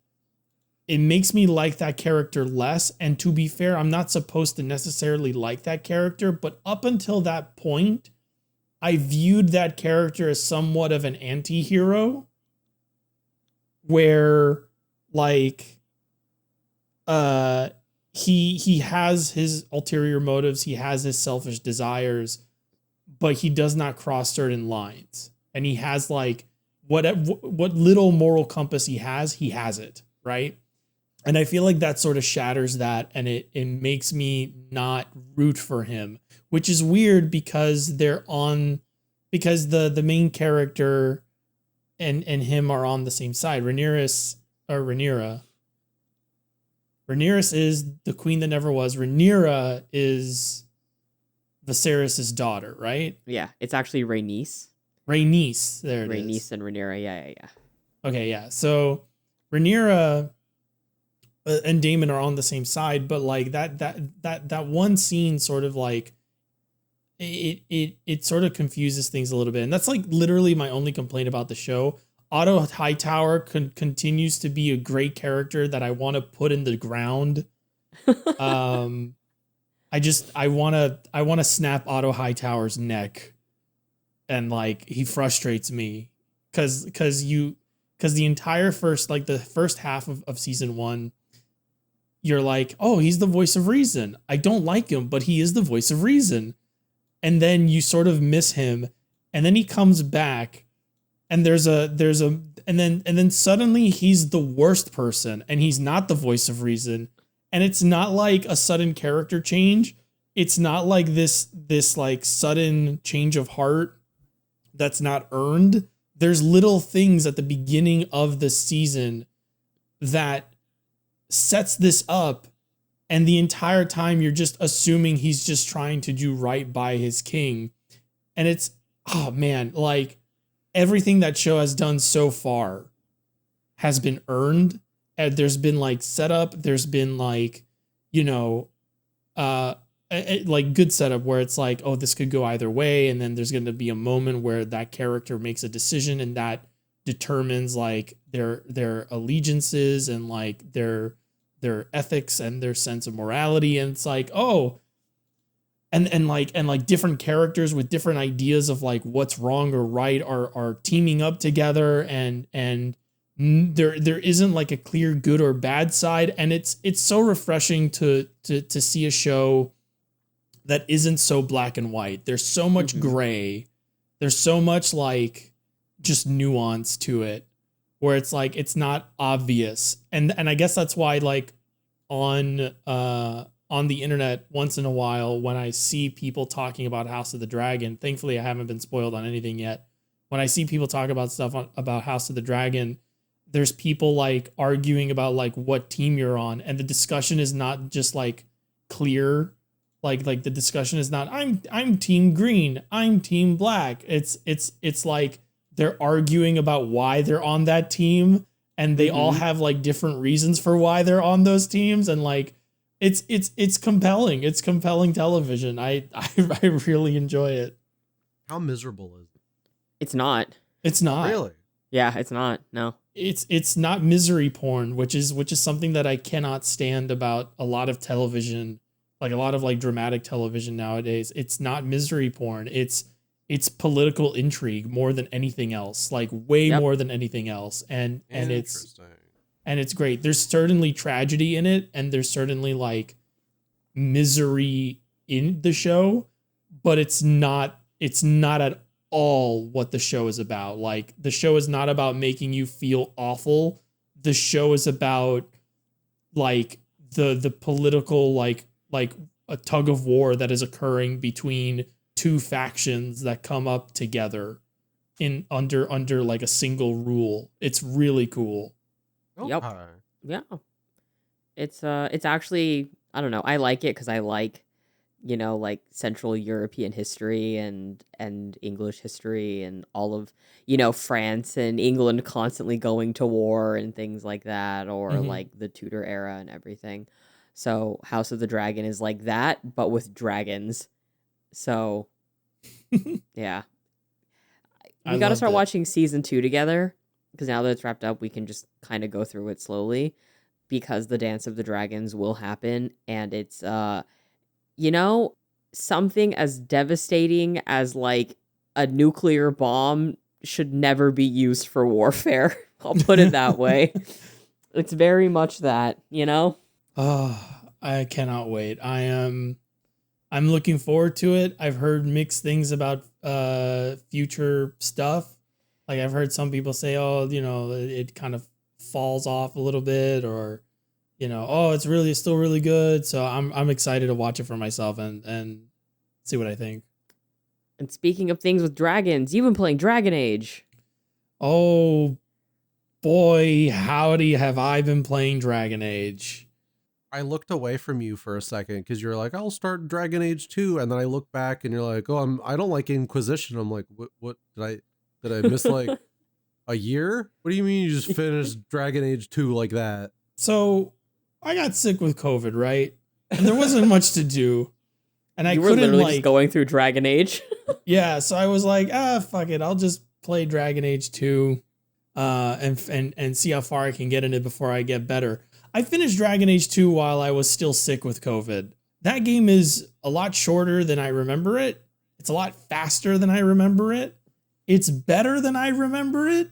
it makes me like that character less. And to be fair, I'm not supposed to necessarily like that character, but up until that point, I viewed that character as somewhat of an anti-hero where like he has his ulterior motives, he has his selfish desires, but he does not cross certain lines. And he has like what little moral compass he has it, right? And I feel like that sort of shatters that, and it makes me not root for him, which is weird because the main character and him are on the same side. Rhaenyra is the queen that never was. Rhaenyra is Viserys' daughter, right? Yeah, it's actually Rhaenys. Rhaenys, there it is. Rhaenys and Rhaenyra, yeah. Okay, yeah. So Rhaenyra and Damon are on the same side, but like that one scene sort of like it sort of confuses things a little bit, and that's like literally my only complaint about the show. Otto Hightower continues to be a great character that I want to put in the ground. I want to snap Otto Hightower's neck, and like he frustrates me because the entire first half of season 1. You're like, oh, he's the voice of reason. I don't like him, but he is the voice of reason. And then you sort of miss him, and then he comes back, and then suddenly he's the worst person, and he's not the voice of reason. And it's not like a sudden character change. It's not like this like sudden change of heart that's not earned. There's little things at the beginning of the season that sets this up, and the entire time you're just assuming he's just trying to do right by his king. And it's, oh man, like everything that show has done so far has been earned. And there's been like setup, there's been like, like good setup where it's like, oh, this could go either way, and then there's going to be a moment where that character makes a decision, and that determines like their allegiances and like their ethics and their sense of morality. And it's like, oh, and like different characters with different ideas of like what's wrong or right are teaming up together, and there isn't like a clear good or bad side. And it's so refreshing to see a show that isn't so black and white. There's so much gray. There's so much like just nuance to it, where it's like it's not obvious. And I guess that's why like on the internet once in a while, when I see people talking about House of the Dragon, thankfully I haven't been spoiled on anything yet. When I see people talk about stuff about House of the Dragon, there's people like arguing about like what team you're on, and the discussion is not just like clear Like the discussion is not I'm team green, I'm team black. It's like they're arguing about why they're on that team, and they all have like different reasons for why they're on those teams, and like it's compelling. It's compelling television. I really enjoy it. How miserable is it? It's not. It's not. Really? Yeah, it's not. No. It's not misery porn, which is something that I cannot stand about a lot of television, like a lot of like dramatic television nowadays. It's not misery porn. It's political intrigue more than anything else, like way more than anything else. And it's great. There's certainly tragedy in it, and there's certainly like misery in the show, but it's not at all what the show is about. Like, the show is not about making you feel awful. The show is about like the political like a tug of war that is occurring between two factions that come up together in under like a single rule. It's really cool. Yep. Yeah. It's actually, I don't know. I like it because I like, you know, like Central European history and English history and all of, you know, France and England constantly going to war and things like that, or like the Tudor era and everything. So House of the Dragon is like that, but with dragons. So yeah. We got to start watching season 2 together, because now that it's wrapped up, we can just kind of go through it slowly, because the Dance of the Dragons will happen, and it's you know, something as devastating as like a nuclear bomb should never be used for warfare. I'll put it that way. It's very much that, you know? Oh, I cannot wait. I'm looking forward to it. I've heard mixed things about future stuff. Like, I've heard some people say, oh, you know, it kind of falls off a little bit, or, you know, oh, it's still really good. So I'm excited to watch it for myself and see what I think. And speaking of things with dragons, you've been playing Dragon Age. Oh boy, howdy, have I been playing Dragon Age. I looked away from you for a second because you're like, I'll start Dragon Age 2, and then I look back and you're like, oh, I don't like Inquisition. I'm like, what did I miss like a year? What do you mean you just finished Dragon Age 2 like that? So I got sick with COVID, right? And there wasn't much to do. And I you were couldn't literally like just going through Dragon Age. Yeah, so I was like, fuck it, I'll just play Dragon Age 2 and see how far I can get in it before I get better. I finished Dragon Age 2 while I was still sick with COVID. That game is a lot shorter than I remember it. It's a lot faster than I remember it. It's better than I remember it.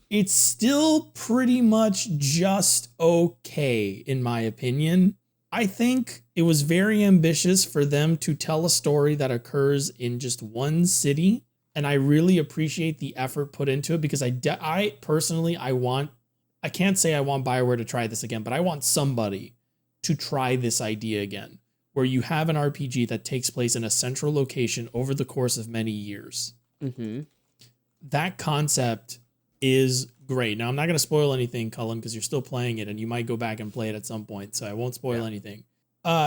It's still pretty much just okay, in my opinion. I think it was very ambitious for them to tell a story that occurs in just one city. And I really appreciate the effort put into it, because I personally, I can't say I want BioWare to try this again, but I want somebody to try this idea again, where you have an RPG that takes place in a central location over the course of many years. Mm-hmm. That concept is great. Now, I'm not going to spoil anything, Cullen, because you're still playing it and you might go back and play it at some point, so I won't spoil anything.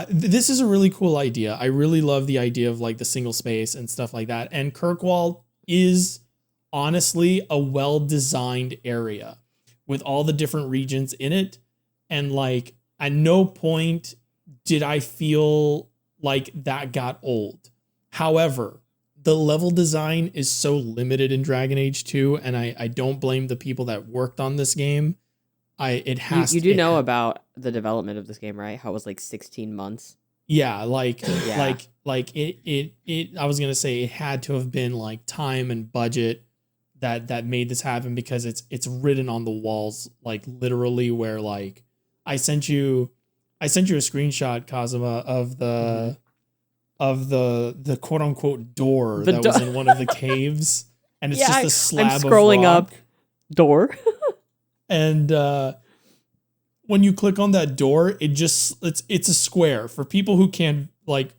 This is a really cool idea. I really love the idea of like the single space and stuff like that. And Kirkwall is honestly a well-designed area with all the different regions in it. And like, at no point did I feel like that got old. However, the level design is so limited in Dragon Age 2, and I don't blame the people that worked on this game. You do know about the development of this game, right? How it was like 16 months. Yeah, like it I was gonna say it had to have been like time and budget that made this happen, because it's written on the walls, like literally, where like I sent you a screenshot, Kazuma, of the quote unquote door that was in one of the caves, and it's just a slab I'm scrolling of rock. up door. And when you click on that door, it's a square. For people who can't like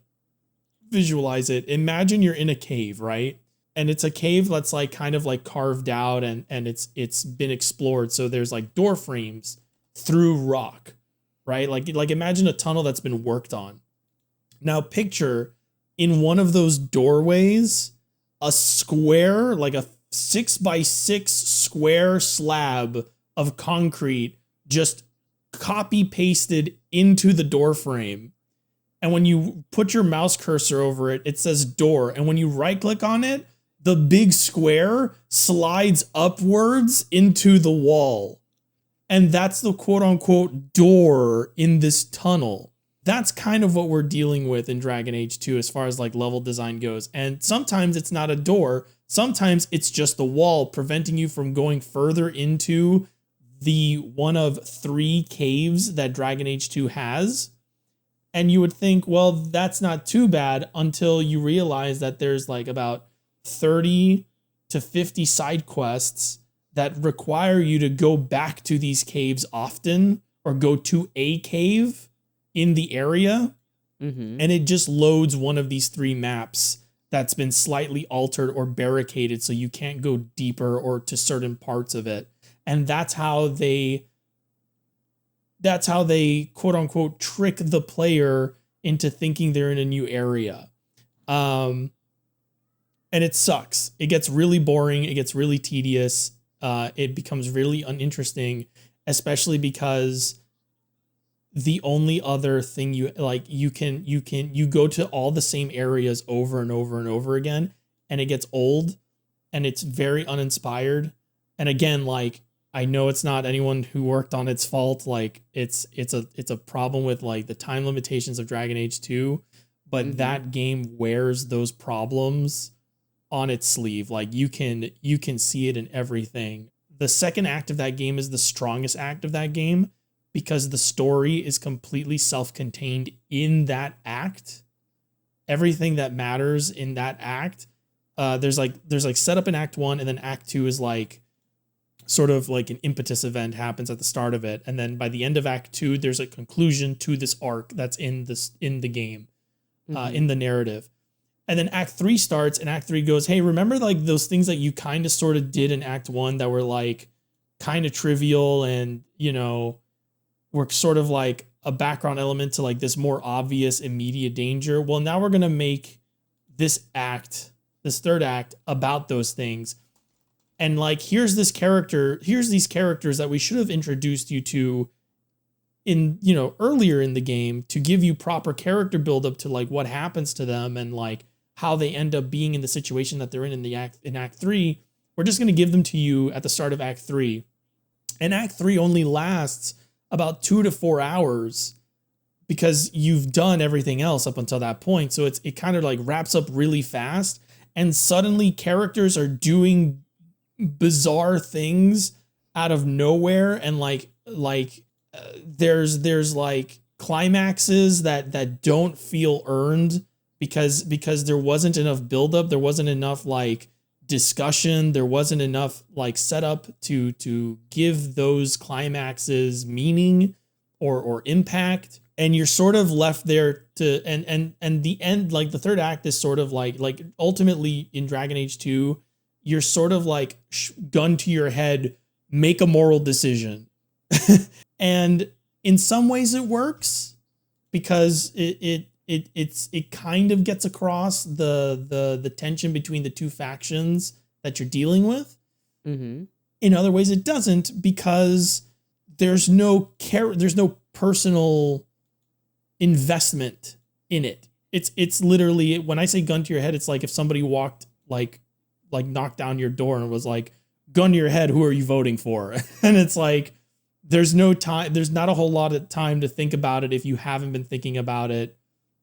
visualize it, imagine you're in a cave, right? And it's a cave that's like kind of like carved out, and it's been explored. So there's like door frames through rock, right? Like imagine a tunnel that's been worked on. Now picture in one of those doorways, a square, like a 6x6 square slab of concrete just copy pasted into the door frame. And when you put your mouse cursor over it, it says door. And when you right click on it, the big square slides upwards into the wall. And that's the quote unquote door in this tunnel. That's kind of what we're dealing with in Dragon Age 2 as far as like level design goes. And sometimes it's not a door. Sometimes it's just a wall preventing you from going further into the one of 3 caves that Dragon Age 2 has. And you would think, well, that's not too bad until you realize that there's like about 30 to 50 side quests that require you to go back to these caves often or go to a cave in the area. Mm-hmm. And it just loads one of these 3 maps that's been slightly altered or barricaded so you can't go deeper or to certain parts of it. And that's how they quote unquote trick the player into thinking they're in a new area. And it sucks. It gets really boring. It gets really tedious. It becomes really uninteresting, especially because the only other thing you go to all the same areas over and over and over again, and it gets old and it's very uninspired. And again, like, I know it's not anyone who worked on its fault. Like it's a problem with like the time limitations of Dragon Age 2, but that game wears those problems on its sleeve. Like you can see it in everything. The second act of that game is the strongest act of that game because the story is completely self-contained in that act. Everything that matters in that act, there's like setup in Act 1, and then Act 2 is like sort of like an impetus event happens at the start of it, and then by the end of Act 2, there's a conclusion to this arc that's in the game, in the narrative. And then Act 3 starts, and Act 3 goes, hey, remember like those things that you kind of sort of did in Act 1 that were like kind of trivial and, you know, were sort of like a background element to like this more obvious immediate danger? Well, now we're going to make this third act about those things. And like, here's these characters that we should have introduced you to in, you know, earlier in the game to give you proper character buildup to like what happens to them and like how they end up being in the situation that they're in Act 3. We're just going to give them to you at the start of Act 3. And Act 3 only lasts about 2 to 4 hours because you've done everything else up until that point. So it kind of like wraps up really fast, and suddenly characters are doing bizarre things out of nowhere, and there's like climaxes that don't feel earned because there wasn't enough buildup, there wasn't enough like discussion, there wasn't enough like setup to give those climaxes meaning or impact, and you're sort of left there to and the end, like the third act is sort of like ultimately in Dragon Age 2, you're sort of like gun to your head, make a moral decision. And in some ways it works because it kind of gets across the tension between the two factions that you're dealing with. Mm-hmm. In other ways it doesn't, because there's no personal investment in it. It's literally, when I say gun to your head, it's like if somebody walked like knocked down your door and was like, gun to your head, who are you voting for? And it's like, there's no time, there's not a whole lot of time to think about it if you haven't been thinking about it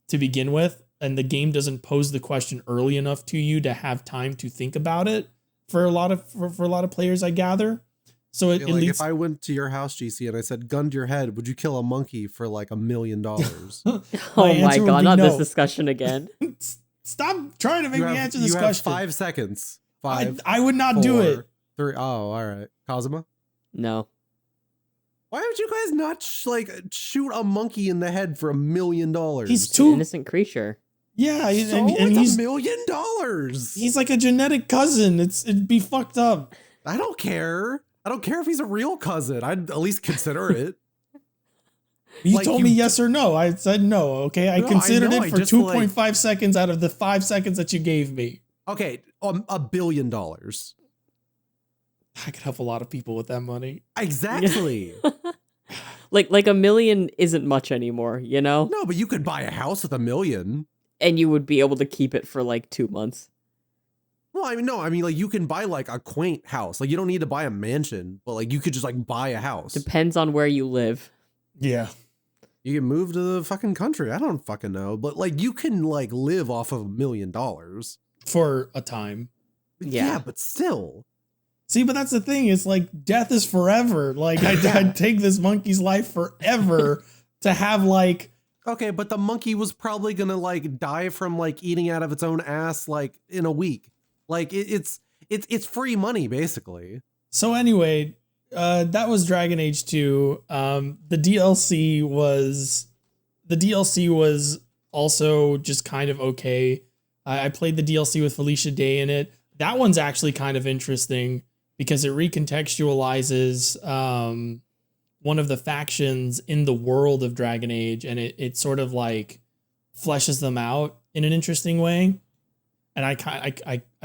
to begin with. And the game doesn't pose the question early enough to you to have time to think about it for a lot of players, I gather. So it like leads... if I went to your house, GC, and I said, gun to your head, would you kill a monkey for like $1 million? Oh my God, not this discussion again. Stop trying to make me answer this question. You have 5 seconds. I would not do it. 3. Oh, all right. Kazuma? No. Why would you guys not shoot a monkey in the head for $1 million? He's An innocent creature. Yeah, and he's $1 million. He's like a genetic cousin. It'd be fucked up. I don't care. I don't care if he's a real cousin. I'd at least consider it. You Like, told me yes or no. I said no. Okay, I No, I considered know, it I for just, 2.5 seconds out of the 5 seconds that you gave me. Okay, $1 billion. I could help a lot of people with that money. Exactly. Like $1 million isn't much anymore, you know? No, but you could buy a house with $1 million. And you would be able to keep it for like 2 months. Well, I mean, no, I mean, like, you can buy like a quaint house. Like, you don't need to buy a mansion, but like, you could just like buy a house. Depends on where you live. Yeah. You can move to the fucking country. I don't fucking know, but like, you can like live off of $1 million For a time. Yeah. but still. See, but that's the thing. It's like death is forever. Like I'd take this monkey's life forever to have like. Okay, but the monkey was probably gonna like die from like eating out of its own ass like in a week. Like it's free money basically. So anyway, that was Dragon Age 2. The DLC was also just kind of okay. I played the DLC with Felicia Day in it. That one's actually kind of interesting because it recontextualizes one of the factions in the world of Dragon Age, and it sort of like fleshes them out in an interesting way. And I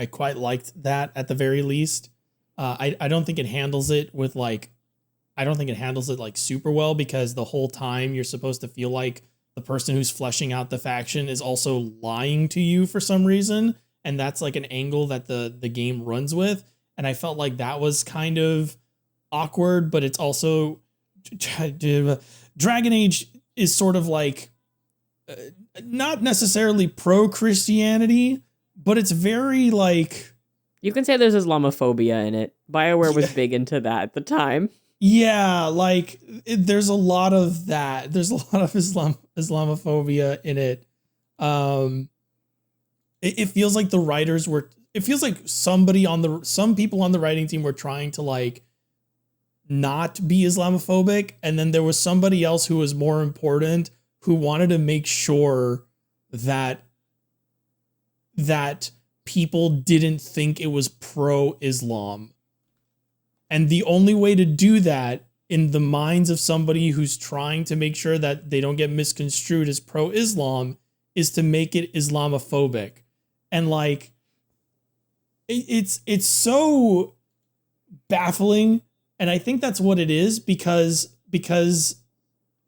quite liked that at the very least. I don't think it handles it with like, I don't think it handles it like super well, because the whole time you're supposed to feel like the person who's fleshing out the faction is also lying to you for some reason. And that's like an angle that the game runs with. And I felt like that was kind of awkward, but it's also Dragon Age is sort of like not necessarily pro-Christianity, but it's very like, You can say there's Islamophobia in it. BioWare was big into that at the time. yeah, like there's a lot of that. There's a lot of Islamophobia in it. It feels like the writers were, it feels like some people on the writing team were trying to like not be Islamophobic. And then there was somebody else who was more important who wanted to make sure that people didn't think it was pro-Islam. And the only way to do that in the minds of somebody who's trying to make sure that they don't get misconstrued as pro-Islam is to make it Islamophobic. And like, it's so baffling. And I think that's what it is, because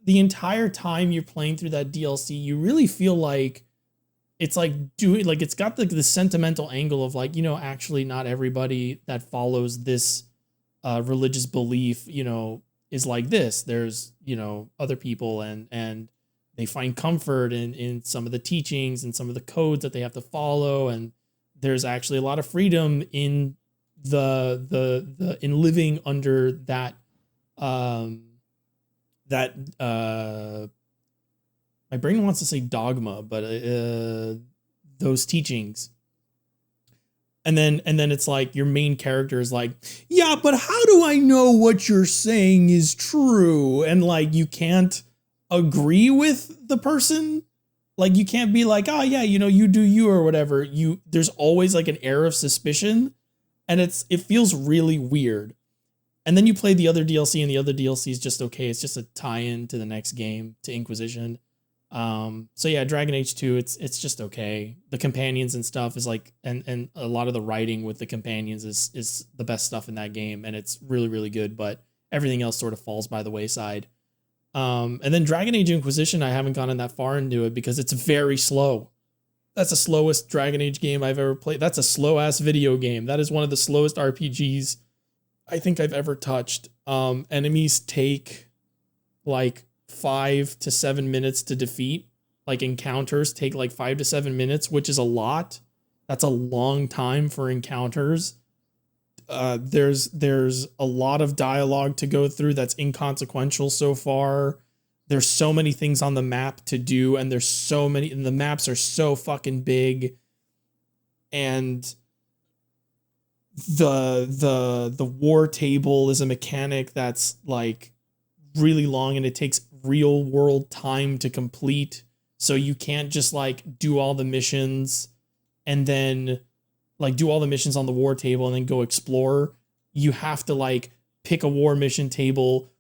the entire time you're playing through that DLC, you really feel like it's like it's got the sentimental angle of like, actually not everybody that follows this religious belief, is like this. There's, other people and they find comfort in some of the teachings and some of the codes that they have to follow. And there's actually a lot of freedom in in living under that, my brain wants to say dogma, but those teachings. And then it's like your main character is like, yeah, but how do I know what you're saying is true? And like, you can't agree with the person. Like, you can't be like, oh yeah, you do you or whatever. There's always like an air of suspicion, and it feels really weird. And then you play the other DLC, and the other DLC is just okay. It's just a tie-in to the next game, to Inquisition. So yeah, Dragon Age 2, it's just okay. The companions and stuff is like, and a lot of the writing with the companions is the best stuff in that game, and it's really, really good, but everything else sort of falls by the wayside. And then Dragon Age Inquisition, I haven't gotten that far into it because it's very slow. That's the slowest Dragon Age game I've ever played. That's a slow ass video game. That is one of the slowest RPGs I think I've ever touched. Enemies take like 5 to 7 minutes to defeat. Like, encounters take like 5 to 7 minutes, which is a lot. That's a long time for encounters. There's a lot of dialogue to go through that's inconsequential so far. There's so many things on the map to do, and there's so many, and the maps are so fucking big. And the war table is a mechanic that's like really long, and it takes real world time to complete. So you can't just like do all the missions and then like do all the missions on the war table and then go explore. You have to like pick a war mission table,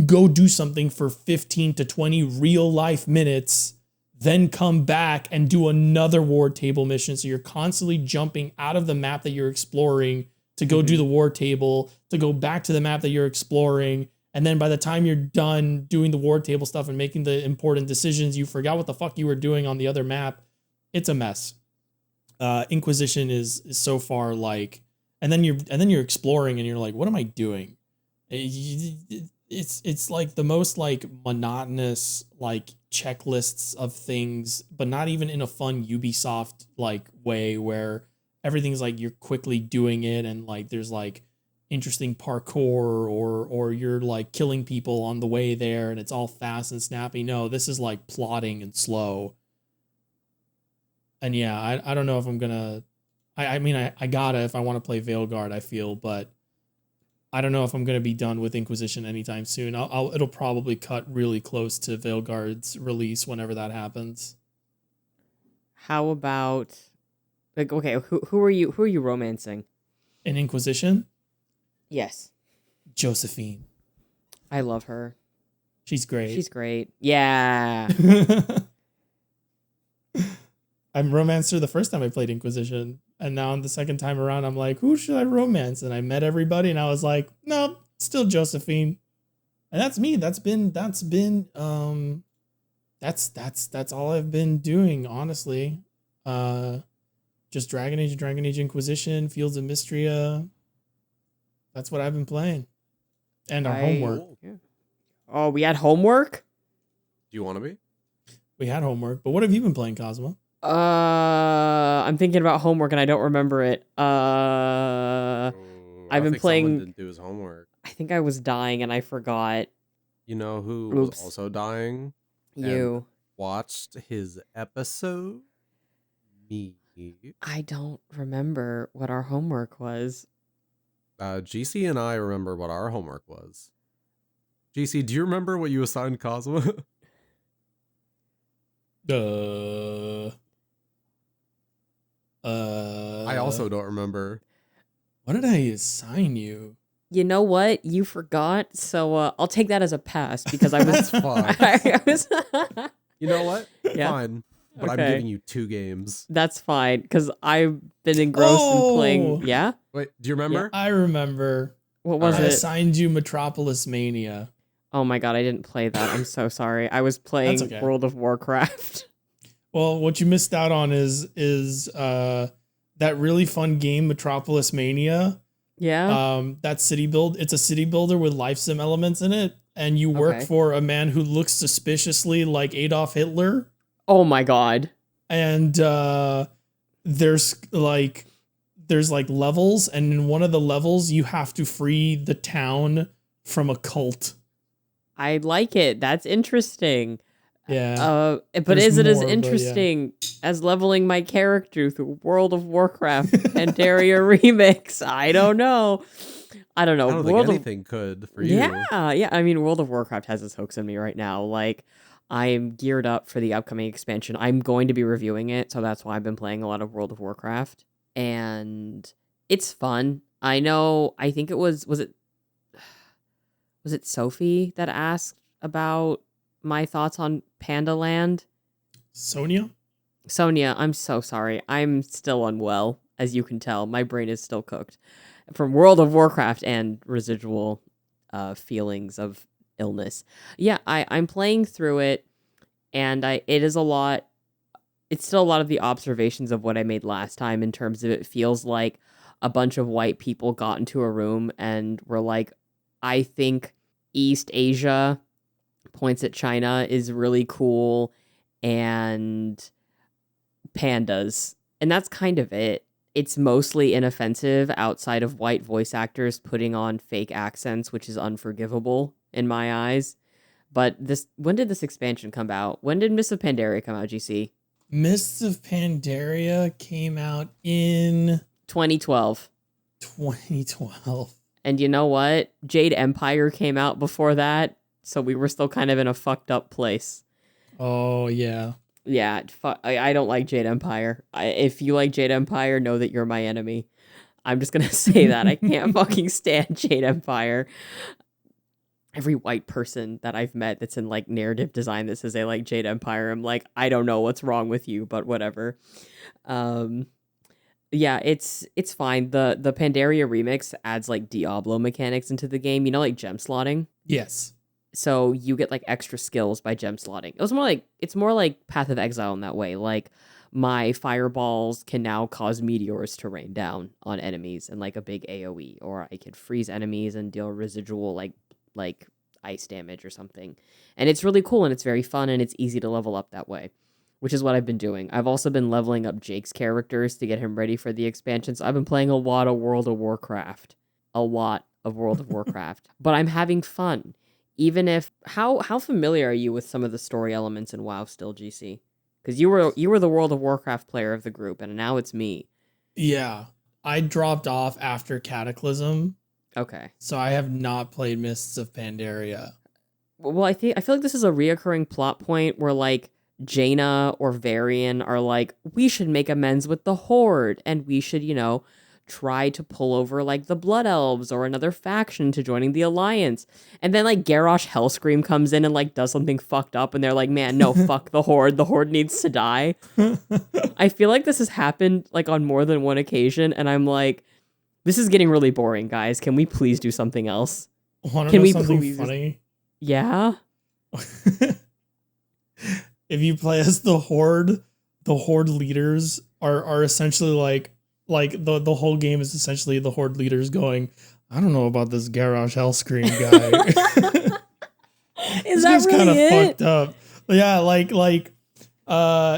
go do something for 15 to 20 real life minutes, then come back and do another war table mission. So you're constantly jumping out of the map that you're exploring to go do the war table, to go back to the map that you're exploring. And then by the time you're done doing the war table stuff and making the important decisions, you forgot what the fuck you were doing on the other map. It's a mess. Inquisition is so far like, and then you're exploring and you're like, what am I doing? It's like the most like monotonous like checklists of things, but not even in a fun Ubisoft like way where everything's like you're quickly doing it and like there's like interesting parkour or you're like killing people on the way there and it's all fast and snappy. No, this is like plodding and slow. And yeah, I don't know if I'm gonna. I mean I gotta if I want to play Veilguard, I feel, but I don't know if I'm gonna be done with Inquisition anytime soon. It'll probably cut really close to Veilguard's release whenever that happens. How about like okay, who are you romancing? In Inquisition? Yes. Josephine. I love her. She's great. She's great. Yeah. I romanced her the first time I played Inquisition, and now the second time around, I'm like, who should I romance? And I met everybody, and I was like, no, still Josephine. And that's me. That's all I've been doing, honestly. Just Dragon Age Inquisition, Fields of Mistria. That's what I've been playing. And our homework. Yeah. Oh, we had homework? Do you want to be? We had homework, but what have you been playing, Kazuma? I'm thinking about homework and I don't remember it. I've been playing. Someone didn't do his homework. I think I was dying and I forgot. You know who Oops. was also dying? You. Watched his episode? Me. I don't remember what our homework was. GC and I remember what our homework was. GC, do you remember what you assigned Kazuma? I also don't remember. What did I assign you? You know what? You forgot, so I'll take that as a pass because I was. That's fine. I was You know what? Yeah. Fine. But Okay. I'm giving you 2 games. That's fine because I've been engrossed in playing. Yeah. Wait, do you remember? I remember. What was I it? assigned you Metropolis Mania. Oh my god, I didn't play that. I'm so sorry. I was playing That's okay. World of Warcraft. Well, what you missed out on is that really fun game Metropolis Mania. Yeah. That city build. It's a city builder with life sim elements in it, and you work Okay. for a man who looks suspiciously like Adolf Hitler. Oh my god. And there's like levels, and in one of the levels you have to free the town from a cult. I like it. That's interesting. Yeah. But There's is it as more, but yeah. interesting as leveling my character through World of Warcraft Pandaria Remix? I don't know. I don't World think of anything could for you. Yeah. I mean, World of Warcraft has its hooks in me right now. Like, I'm geared up for the upcoming expansion. I'm going to be reviewing it, so that's why I've been playing a lot of World of Warcraft. And it's fun. I know, I think it was it Sophie that asked about my thoughts on Panda Land? Sonia? Sonia, I'm so sorry. I'm still unwell, as you can tell. My brain is still cooked from World of Warcraft and residual feelings of illness. Yeah, I'm playing through it, and it is a lot. It's still a lot of the observations of what I made last time in terms of it feels like a bunch of white people got into a room and were like, I think East Asia, points at China, is really cool, and pandas. And that's kind of it. It's mostly inoffensive outside of white voice actors putting on fake accents, which is unforgivable in my eyes. But when did this expansion come out? When did Mists of Pandaria come out, GC? Mists of Pandaria came out in 2012. 2012. And you know what? Jade Empire came out before that, so we were still kind of in a fucked up place. Oh, yeah. Yeah, I don't like Jade Empire. If you like Jade Empire, know that you're my enemy. I'm just going to say that. I can't fucking stand Jade Empire. every white person that I've met that's in like narrative design that says they like Jade Empire, I'm like, I don't know what's wrong with you, but whatever. Yeah, it's fine. The Pandaria remix adds like Diablo mechanics into the game, like gem slotting. Yes. So you get like extra skills by gem slotting. It's more like Path of Exile in that way. Like my fireballs can now cause meteors to rain down on enemies and like a big AoE, or I could freeze enemies and deal residual like ice damage or something. And it's really cool and it's very fun and it's easy to level up that way, which is what I've been doing. I've also been leveling up Jake's characters to get him ready for the expansion. So I've been playing a lot of World of Warcraft. But I'm having fun. Even if how familiar are you with some of the story elements in WoW still, GC? Because you were the World of Warcraft player of the group, and now it's me. Yeah, I dropped off after Cataclysm. Okay, So I have not played Mists of Pandaria. well, I feel like this is a reoccurring plot point where like Jaina or Varian are like, we should make amends with the Horde, and we should try to pull over like the Blood Elves or another faction to joining the Alliance. And then like Garrosh Hellscream comes in and like does something fucked up and they're like, man, no, fuck the Horde. The Horde needs to die. I feel like this has happened like on more than one occasion and I'm like, this is getting really boring, guys. Can we please do something else? Want to Can know we something please- funny? Yeah? If you play as the Horde leaders are essentially like the whole game is essentially the Horde leaders going, I don't know about this Garrosh Hellscream guy. Is This that guy's kind of really it? fucked up. Yeah,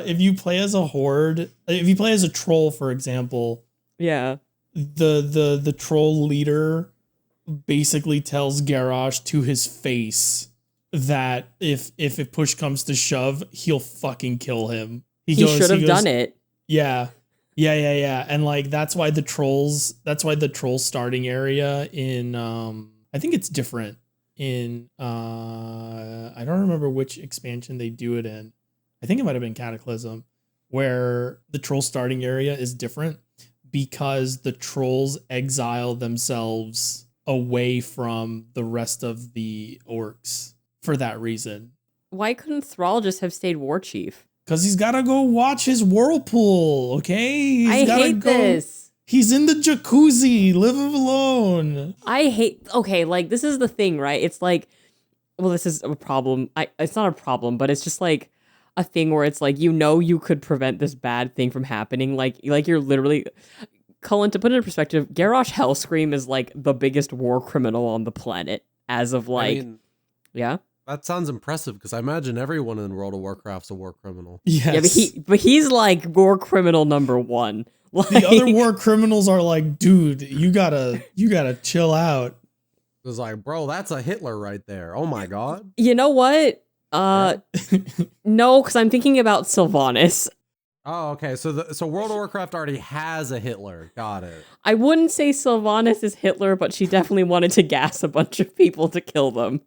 if you play as a Horde, if you play as a troll, for example, Yeah. the troll leader basically tells Garrosh to his face that if push comes to shove, he'll fucking kill him. He should have done it. Yeah. And like that's why the troll starting area in I think it's different in I don't remember which expansion they do it in. I think it might have been Cataclysm, where the troll starting area is different because the trolls exile themselves away from the rest of the orcs for that reason. Why couldn't Thrall just have stayed war chief? Because he's got to go watch his whirlpool, okay? I hate this. He's in the jacuzzi, live alone. Okay, like, this is the thing, right? It's like, well, this is a problem. It's not a problem, but it's just like a thing where it's like, you could prevent this bad thing from happening. Like you're literally... Cullen, to put it in perspective, Garrosh Hellscream is like the biggest war criminal on the planet as of like... I mean, yeah? that sounds impressive because I imagine everyone in World of Warcraft's a war criminal. Yes. Yeah, but he's like war criminal number one. Like, The other war criminals are like, dude, you gotta chill out. It was like, bro, that's a Hitler right there. Oh my god. you know what? No, because I'm thinking about Sylvanas. Oh, okay. So World of Warcraft already has a Hitler. Got it. I wouldn't say Sylvanas is Hitler, but she definitely wanted to gas a bunch of people to kill them.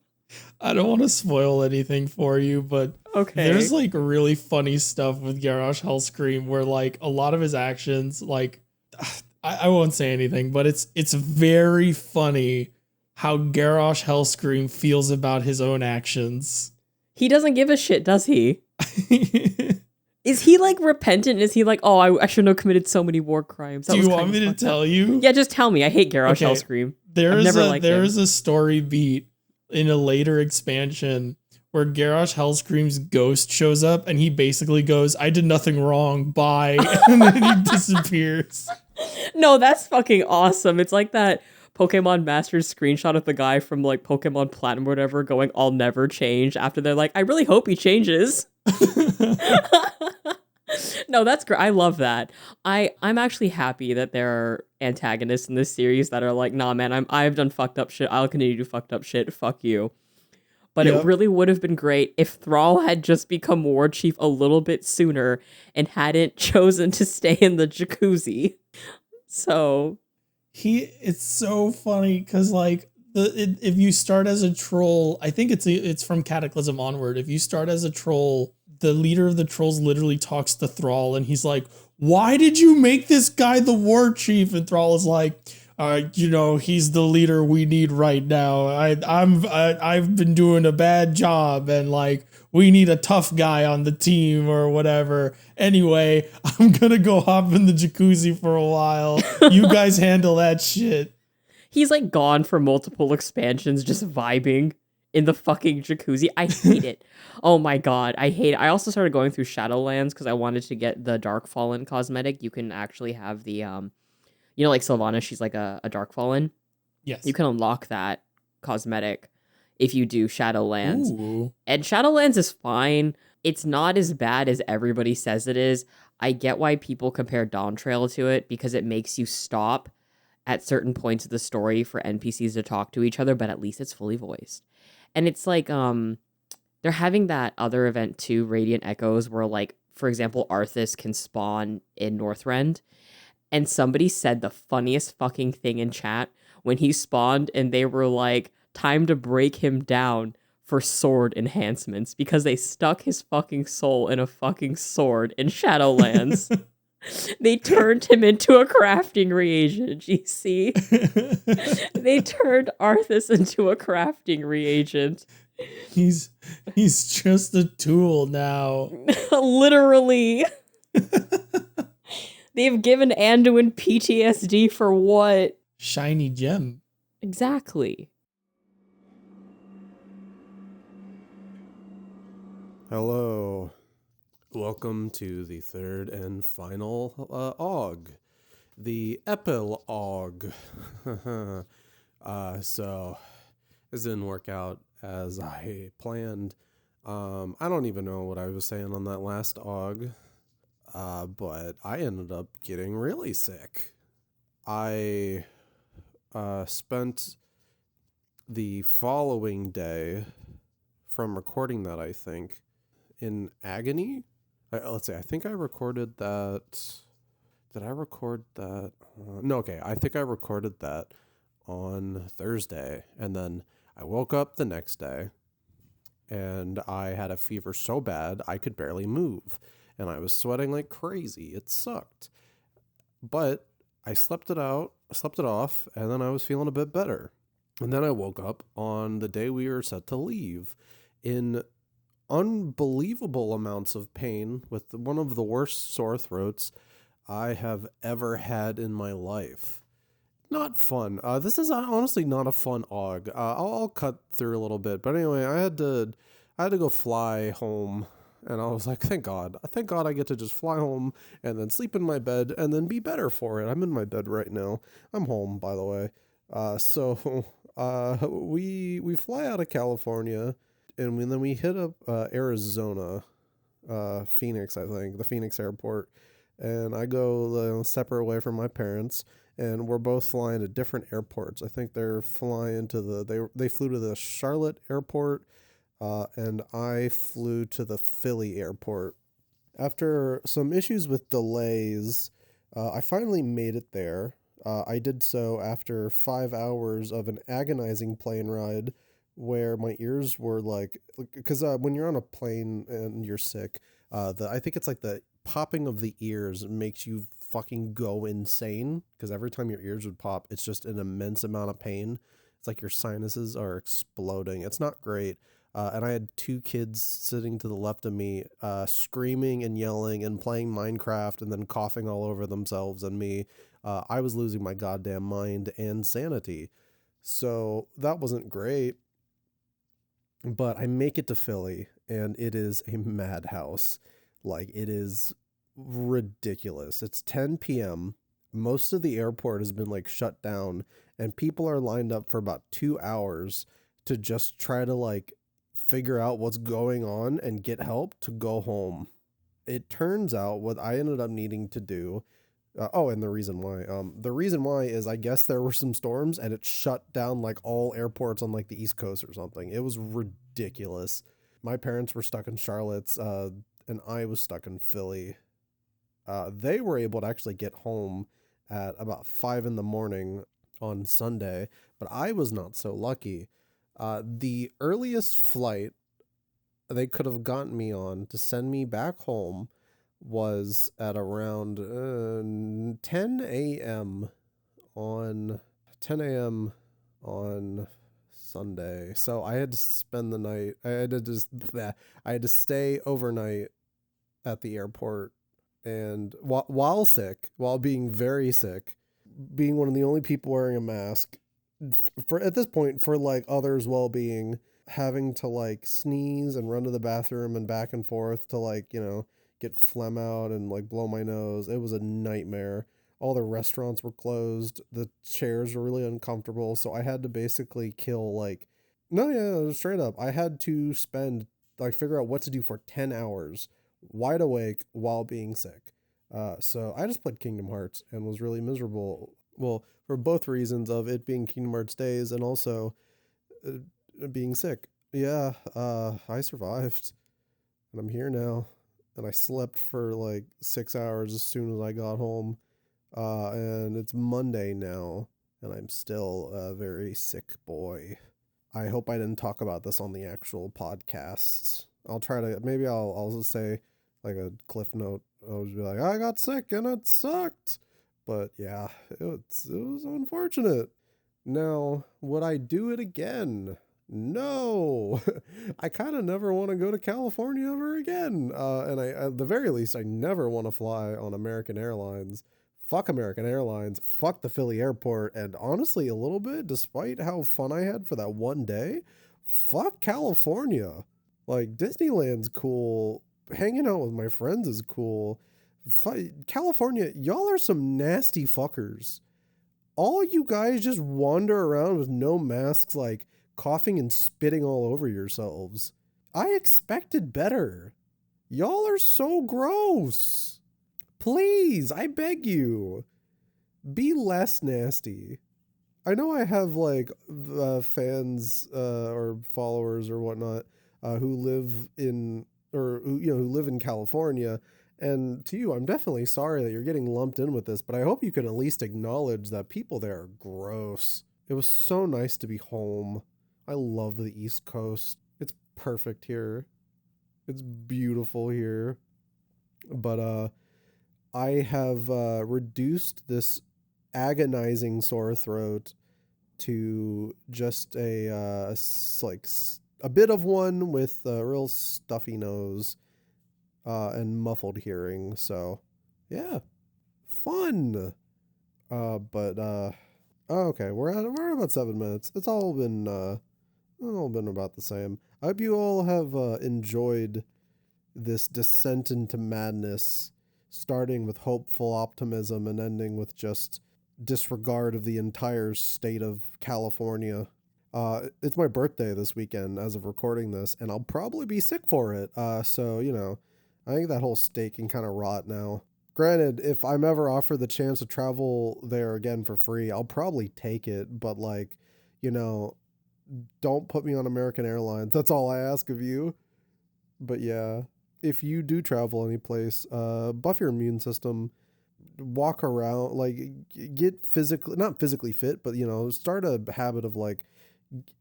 I don't want to spoil anything for you, but Okay. there's like really funny stuff with Garrosh Hellscream where like a lot of his actions, like I won't say anything, but it's very funny how Garrosh Hellscream feels about his own actions. He doesn't give a shit, does he? Is he like repentant? Is he like, oh, I shouldn't have committed so many war crimes? That Do was you kind want of me to fucked up." tell you? Yeah, just tell me. I hate Garrosh Okay. Hellscream. There I've is never liked him. a story beat in a later expansion where Garrosh Hellscream's ghost shows up and he basically goes, I did nothing wrong, bye, and then he disappears. No, that's fucking awesome. It's like that Pokemon Masters screenshot of the guy from like Pokemon Platinum or whatever going, I'll never change, after they're like, I really hope he changes. No, that's great. I love that. I'm actually happy that there are antagonists in this series that are like, nah, man, I've done fucked up shit. I'll continue to do fucked up shit. Fuck you. But Yep. it really would have been great if Thrall had just become war chief a little bit sooner and hadn't chosen to stay in the jacuzzi. So It's so funny because like if you start as a troll, I think it's from Cataclysm onward. If you start as a troll, the leader of the trolls literally talks to Thrall and he's like, why did you make this guy the war chief? And Thrall is like, he's the leader we need right now. I've been doing a bad job, and like we need a tough guy on the team or whatever. Anyway, I'm gonna go hop in the jacuzzi for a while. You guys handle that shit. He's like gone for multiple expansions, just vibing in the fucking jacuzzi. I hate it. Oh my god, I hate it. I also started going through Shadowlands because I wanted to get the Dark Fallen cosmetic. You can actually have the like Sylvana, she's like a Dark Fallen. Yes. You can unlock that cosmetic if you do Shadowlands. Ooh. And Shadowlands is fine. It's not as bad as everybody says it is. I get why people compare Dawn Trail to it because it makes you stop at certain points of the story for NPCs to talk to each other, but at least it's fully voiced. And it's like they're having that other event too, Radiant Echoes, where like, for example, Arthas can spawn in Northrend. And somebody said the funniest fucking thing in chat when he spawned and they were like, time to break him down for sword enhancements because they stuck his fucking soul in a fucking sword in Shadowlands. They turned him into a crafting reagent, GC. They turned Arthas into a crafting reagent. He's just a tool now. Literally. They've given Anduin PTSD for what? Shiny gem. Exactly. Hello. Welcome to the third and final AUG. The epilogue. So, this didn't work out as I planned. I don't even know what I was saying on that last AUG. But I ended up getting really sick. I spent the following day from recording that, I think, in agony. Let's see, I think I recorded that. Did I record that? No, okay. I think I recorded that on Thursday. And then I woke up the next day and I had a fever so bad I could barely move. And I was sweating like crazy. It sucked. But I slept it off, and then I was feeling a bit better. And then I woke up on the day we were set to leave in unbelievable amounts of pain with one of the worst sore throats I have ever had in my life. Not fun. This is honestly not a fun AUG. I'll cut through a little bit. But anyway, I had to go fly home. And I was like, thank God I get to just fly home and then sleep in my bed and then be better for it. I'm in my bed right now. I'm home, by the way. So we fly out of California and then we hit up Arizona, Phoenix, I think, the Phoenix airport. And I go separate way from my parents, and we're both flying to different airports. I think they're flying to they flew to the Charlotte airport. And I flew to the Philly airport. After some issues with delays, I finally made it there. I did so after 5 hours of an agonizing plane ride where my ears were like, because when you're on a plane and you're sick, I think it's like the popping of the ears makes you fucking go insane, because every time your ears would pop, it's just an immense amount of pain. It's like your sinuses are exploding. It's not great. And I had two kids sitting to the left of me, screaming and yelling and playing Minecraft and then coughing all over themselves and me. I was losing my goddamn mind and sanity. So that wasn't great. But I make it to Philly, and it is a madhouse. Like, it is ridiculous. It's 10 p.m. Most of the airport has been, like, shut down, and people are lined up for about 2 hours to just try to, like, figure out what's going on and get help to go home. It turns out what I ended up needing to do, and the reason why is I guess there were some storms and it shut down like all airports on like the East Coast or something. It was ridiculous. My parents were stuck in Charlotte, and I was stuck in Philly. They were able to actually get home at about 5 a.m. on Sunday, but I was not so lucky. The earliest flight they could have gotten me on to send me back home was at around 10 a.m. on 10 a.m. on Sunday. So I had to spend the night. I had to stay overnight at the airport, and while sick, while being very sick, being one of the only people wearing a mask for at this point for like others' well-being, having to like sneeze and run to the bathroom and back and forth to like, get phlegm out and like blow my nose. It was a nightmare. All the restaurants were closed. The chairs were really uncomfortable. So I had to basically kill like, no, yeah, straight up. I had to figure out what to do for 10 hours wide awake while being sick. So I just played Kingdom Hearts and was really miserable. Well, for both reasons of it being Kingdom Hearts days and also being sick. Yeah, I survived. And I'm here now. And I slept for like 6 hours as soon as I got home. And it's Monday now, and I'm still a very sick boy. I hope I didn't talk about this on the actual podcasts. Maybe I'll just say like a cliff note. I'll just be like, I got sick and it sucked. But yeah, it was unfortunate. Now, would I do it again? No. I kind of never want to go to California ever again. And at the very least, I never want to fly on American Airlines. Fuck American Airlines. Fuck the Philly airport. And honestly, a little bit, despite how fun I had for that one day, fuck California. Like, Disneyland's cool. Hanging out with my friends is cool. California, y'all are some nasty fuckers. All you guys just wander around with no masks, like coughing and spitting all over yourselves. I expected better. Y'all are so gross. Please, I beg you, be less nasty. I know I have like fans or followers or whatnot who live in California, and to you, I'm definitely sorry that you're getting lumped in with this, but I hope you can at least acknowledge that people there are gross. It was so nice to be home. I love the East Coast. It's perfect here. It's beautiful here. But I have reduced this agonizing sore throat to just a bit of one with a real stuffy nose and muffled hearing. So yeah, fun. Okay, we're about 7 minutes. It's all been about the same. I hope you all have enjoyed this descent into madness, starting with hopeful optimism and ending with just disregard of the entire state of California. It's my birthday this weekend as of recording this, and I'll probably be sick for it. So, I think that whole state can kind of rot now. Granted, if I'm ever offered the chance to travel there again for free, I'll probably take it. But don't put me on American Airlines. That's all I ask of you. But yeah, if you do travel any place, buff your immune system, walk around, get not physically fit, but start a habit of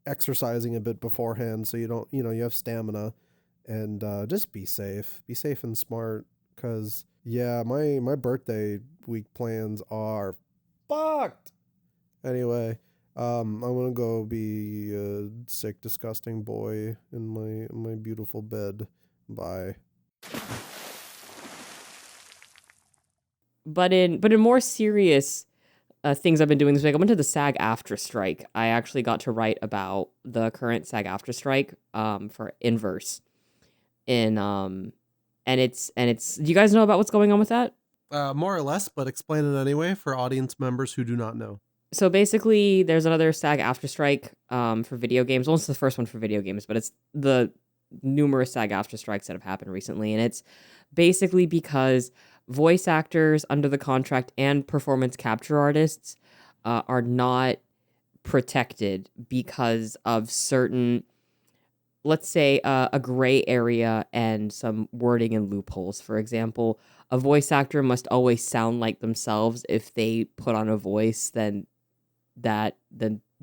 exercising a bit beforehand so you don't, you have stamina, and just be safe and smart. Cause yeah, my birthday week plans are fucked. Anyway, I'm gonna go be a sick, disgusting boy in my beautiful bed. Bye. But in more serious things I've been doing this week, I went to the SAG-AFTRA Strike. I actually got to write about the current SAG-AFTRA Strike for Inverse. And it's do you guys know about what's going on with that? More or less, but explain it anyway for audience members who do not know. So basically, there's another SAG-AFTRA Strike for video games. Well, it's the first one for video games, but it's the numerous SAG-AFTRA strikes that have happened recently, and it's basically because voice actors under the contract and performance capture artists are not protected because of certain, let's say, a gray area and some wording and loopholes. For example, a voice actor must always sound like themselves. If they put on a voice, then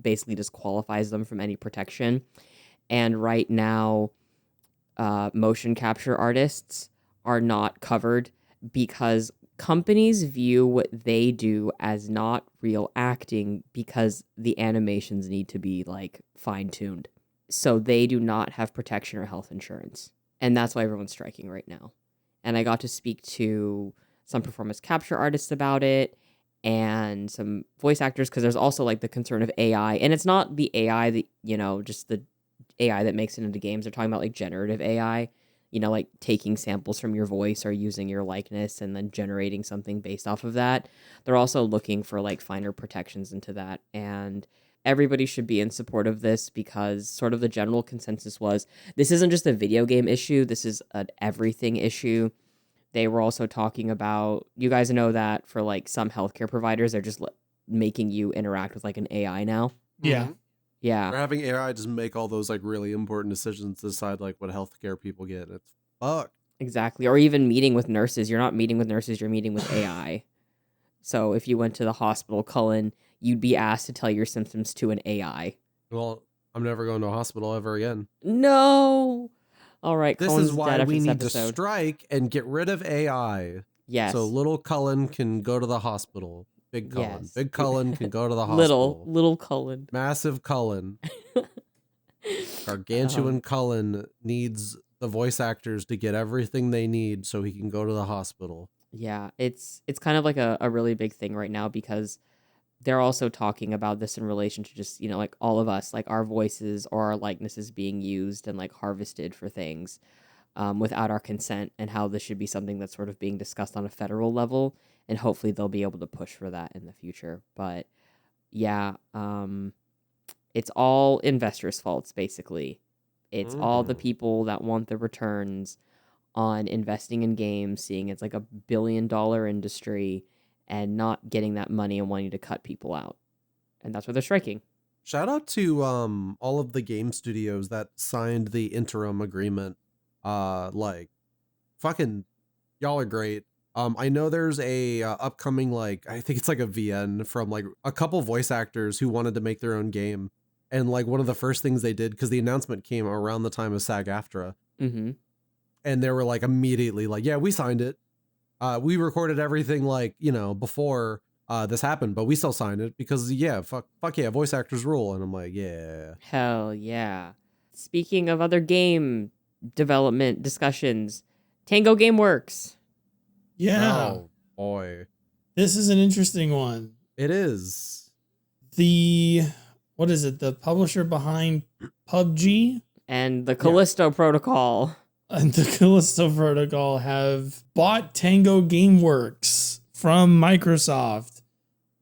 basically disqualifies them from any protection. And right now, motion capture artists are not covered because companies view what they do as not real acting because the animations need to be like fine-tuned. So they do not have protection or health insurance. And that's why everyone's striking right now. And I got to speak to some performance capture artists about it and some voice actors, because there's also like the concern of AI. And it's not the AI that, just the AI that makes it into games. They're talking about like generative AI, like taking samples from your voice or using your likeness and then generating something based off of that. They're also looking for like finer protections into that. And everybody should be in support of this, because sort of the general consensus was this isn't just a video game issue. This is an everything issue. They were also talking about, you guys know that for like some healthcare providers, they're just making you interact with like an AI now. Yeah. Yeah. Or having AI just make all those like really important decisions to decide like what healthcare people get. It's fucked. Exactly. Or even meeting with nurses. You're not meeting with nurses, you're meeting with AI. So if you went to the hospital, Cullen, you'd be asked to tell your symptoms to an AI. Well, I'm never going to a hospital ever again. No. All right. This Cullen's is why dead after we this need to episode. strike and get rid of AI. Yes. So little Cullen can go to the hospital. Big Cullen. Yes. Big Cullen can go to the hospital. Little Cullen. Massive Cullen. Gargantuan Cullen needs the voice actors to get everything they need so he can go to the hospital. Yeah, it's kind of like a really big thing right now, because they're also talking about this in relation to just, like all of us, like our voices or our likenesses being used and like harvested for things without our consent, and how this should be something that's sort of being discussed on a federal level. And hopefully they'll be able to push for that in the future. But yeah, it's all investors' faults, basically. It's all the people that want the returns on investing in games, seeing it's like $1 billion industry and not getting that money and wanting to cut people out. And that's why they're striking. Shout out to all of the game studios that signed the interim agreement. Like fucking y'all are great. I know there's a upcoming, like, I think it's like a VN from like a couple voice actors who wanted to make their own game. And like one of the first things they did, because the announcement came around the time of SAG-AFTRA. Mm-hmm. And they were like immediately like, yeah, we signed it. We recorded everything like, before this happened, but we still signed it because yeah, fuck yeah, voice actors rule. And I'm like, yeah. Hell yeah. Speaking of other game development discussions, Tango Gameworks. Yeah. Oh boy. This is an interesting one. It is. What is it? The publisher behind PUBG And the Callisto Protocol. and the Callisto Protocol have bought Tango Gameworks from Microsoft.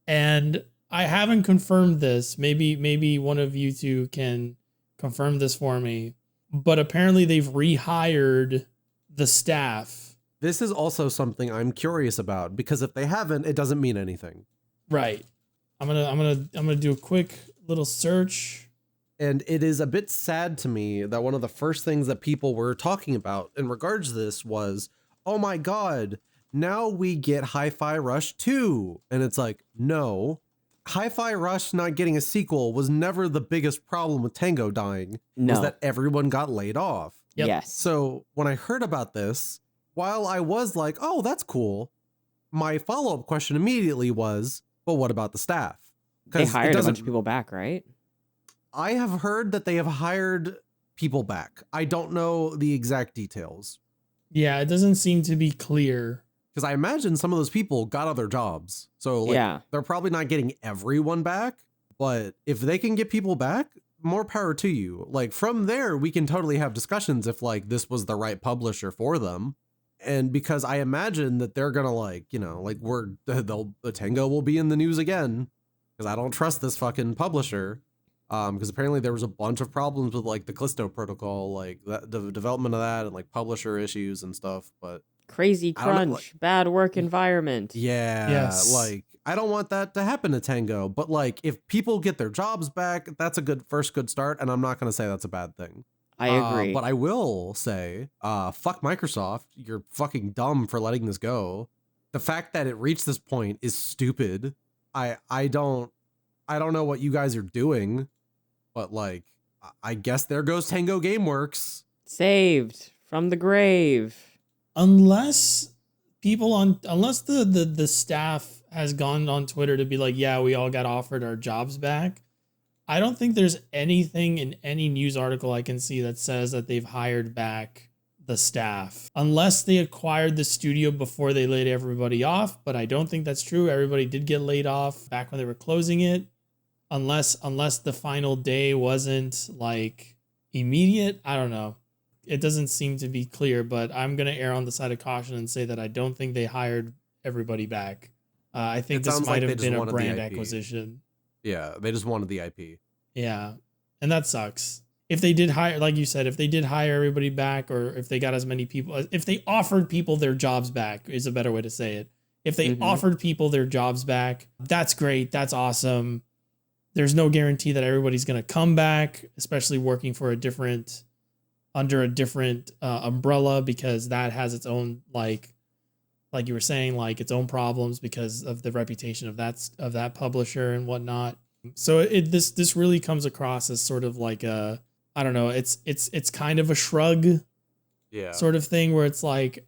And I haven't confirmed this. Maybe one of you two can confirm this for me. But apparently they've rehired the staff. This is also something I'm curious about, because if they haven't, it doesn't mean anything. Right. I'm gonna do a quick little search. And it is a bit sad to me that one of the first things that people were talking about in regards to this was, oh my God, now we get Hi-Fi Rush 2. And it's like, no, Hi-Fi Rush not getting a sequel was never the biggest problem with Tango dying. No. Was that everyone got laid off. Yep. Yes. So when I heard about this, while I was like, oh, that's cool, my follow-up question immediately was, but what about the staff? They hired a bunch of people back, right? I have heard that they have hired people back. I don't know the exact details. Yeah, it doesn't seem to be clear. Because I imagine some of those people got other jobs. So like, Yeah. they're probably not getting everyone back. But if they can get people back, more power to you. Like from there, we can totally have discussions if like this was the right publisher for them. And because I imagine that they're going to like, the Tango will be in the news again. Because I don't trust this fucking publisher. Because apparently there was a bunch of problems with like the Callisto Protocol, like the development of that and like publisher issues and stuff. But Crazy crunch, bad work environment. yeah, Yes. like I don't want that to happen to Tango. But like if people get their jobs back, that's a good start. And I'm not going to say that's a bad thing. I agree. But I will say, fuck Microsoft. You're fucking dumb for letting this go. The fact that it reached this point is stupid. I don't know what you guys are doing. But like, I guess there goes Tango Gameworks. Saved from the grave. Unless people on, unless the staff has gone on Twitter to be like, yeah, we all got offered our jobs back. I don't think there's anything in any news article I can see that says that they've hired back the staff, unless they acquired the studio before they laid everybody off. But I don't think that's true. Everybody did get laid off back when they were closing it, unless the final day wasn't like immediate. I don't know. It doesn't seem to be clear, but I'm going to err on the side of caution and say that I don't think they hired everybody back. I think this might have been a brand acquisition. Yeah, they just wanted the IP. Yeah, and that sucks. If they did hire, like you said, if they did hire everybody back, or if they got as many people, if they offered people their jobs back is a better way to say it. If they offered people their jobs back, that's great. That's awesome. There's no guarantee that everybody's going to come back, especially working for under a different umbrella, because that has its own, like you were saying, like its own problems because of the reputation of that publisher and whatnot. So this really comes across as sort of like a, I don't know, it's kind of a shrug, sort of thing, where it's like,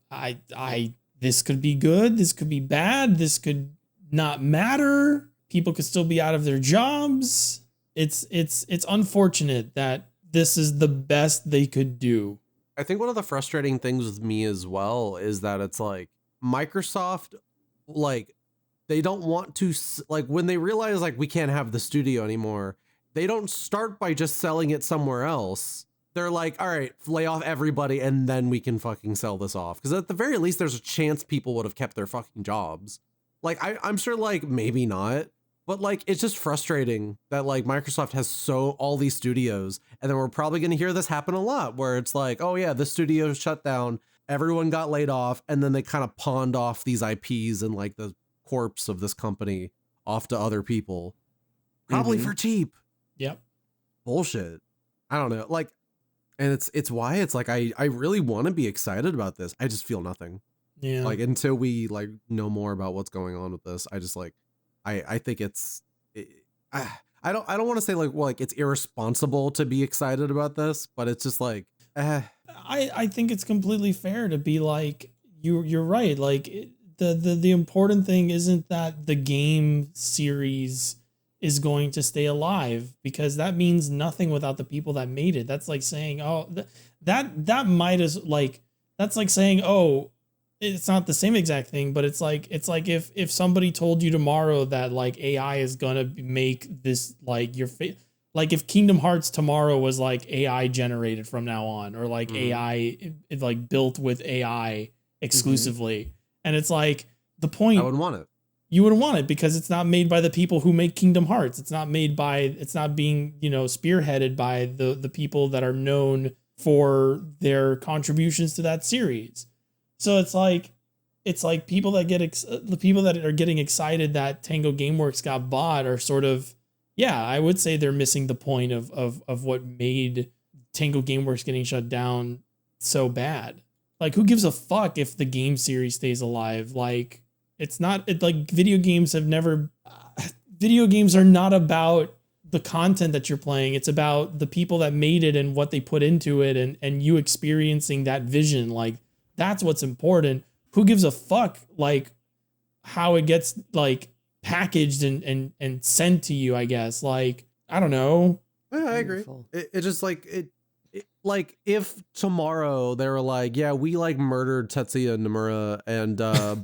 this could be good, this could be bad, this could not matter. People could still be out of their jobs. It's unfortunate that this is the best they could do. I think one of the frustrating things with me as well is that it's like Microsoft, like, they don't want to, like, when they realize like we can't have the studio anymore, they don't start by just selling it somewhere else. They're like, all right, lay off everybody and then we can fucking sell this off. Because at the very least, there's a chance people would have kept their fucking jobs. Like, I'm sure, like, maybe not. But, like, it's just frustrating that, like, Microsoft has all these studios, and then we're probably going to hear this happen a lot, where it's like, oh, yeah, this studio shut down, everyone got laid off, and then they kind of pawned off these IPs and, like, the corpse of this company off to other people. Probably for cheap. Yep. Bullshit. I don't know. Like, and it's why it's like, I really want to be excited about this. I just feel nothing. Yeah. Like, until we, like, know more about what's going on with this, I just, like, I think I don't want to say like it's irresponsible to be excited about this, but it's just like, I think it's completely fair to be like, you're right. Like, the important thing isn't that the game series is going to stay alive, because that means nothing without the people that made it. That's like saying, oh, that might as, like, that's like saying, oh, it's not the same exact thing, but it's like if somebody told you tomorrow that like AI is gonna make this, like, like if Kingdom Hearts tomorrow was like AI generated from now on, or like AI like built with AI exclusively, and it's like, the point, I wouldn't want it. You wouldn't want it because it's not made by the people who make Kingdom Hearts. It's not being, spearheaded by the people that are known for their contributions to that series. So it's like people that the people that are getting excited that Tango Gameworks got bought are sort of, I would say they're missing the point of what made Tango Gameworks getting shut down so bad. Like, who gives a fuck if the game series stays alive? Like, video games are not about the content that you're playing. It's about the people that made it and what they put into it, and you experiencing that vision. Like, that's what's important. Who gives a fuck, like, how it gets, like, packaged and sent to you, I guess. Like, I don't know. Yeah, I agree. It just, like, like, if tomorrow they were like, yeah, we, like, murdered Tetsuya Nomura, and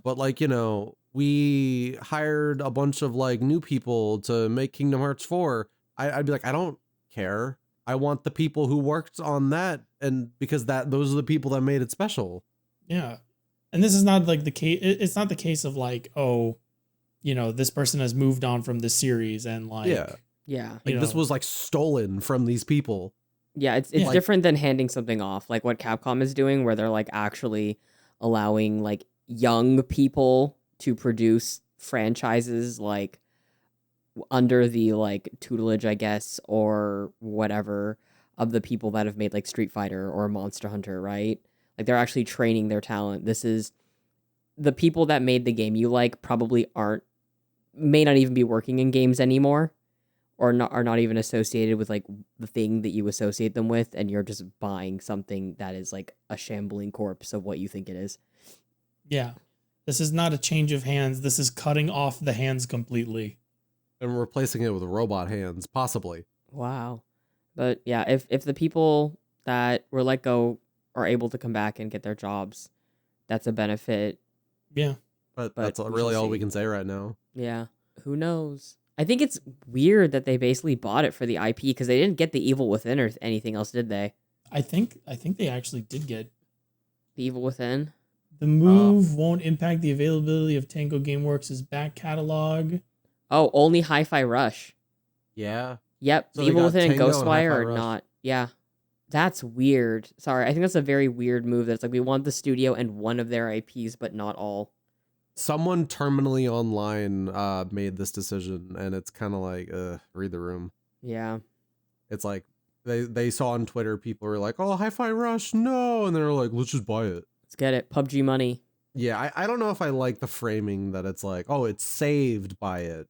but, like, you know, we hired a bunch of, like, new people to make Kingdom Hearts 4, I'd be like, I don't care. I want the people who worked on that, and because those are the people that made it special. Yeah. And this is not like the case. It's not the case of like, oh, you know, this person has moved on from the series and like, like, this was like stolen from these people. Yeah, it's different than handing something off, like what Capcom is doing, where they're like actually allowing like young people to produce franchises, like under the like tutelage, I guess, or whatever, of the people that have made like Street Fighter or Monster Hunter, right? Like, they're actually training their talent. This is the people that made the game you like probably may not even be working in games anymore, or are not even associated with like the thing that you associate them with, and you're just buying something that is like a shambling corpse of what you think it is. Yeah. This is not a change of hands. This is cutting off the hands completely. And replacing it with robot hands, possibly. Wow. But yeah, if the people that were let go are able to come back and get their jobs, that's a benefit. Yeah. But But that's we really shall all we see. can say right now. Yeah. Who knows? I think it's weird that they basically bought it for the IP because they didn't get the Evil Within or anything else, did they? I think they actually did get. The Evil Within? The move won't impact the availability of Tango Gameworks' back catalog. Oh, only Hi-Fi Rush. Yeah. Yep, So the they Evil got Within and Tango and Ghostwire Hi-Fi are Rush. not. Yeah. That's weird. Sorry, I think that's a very weird move. That's like we want the studio and one of their IPs, but not all. Someone terminally online made this decision, and it's kind of like, read the room. Yeah. It's like they saw on Twitter people were like, "Oh, Hi-Fi Rush, no," and they're like, "Let's just buy it." Let's get it. PUBG money. Yeah, I don't know if I like the framing that it's like, "Oh, it's saved by it."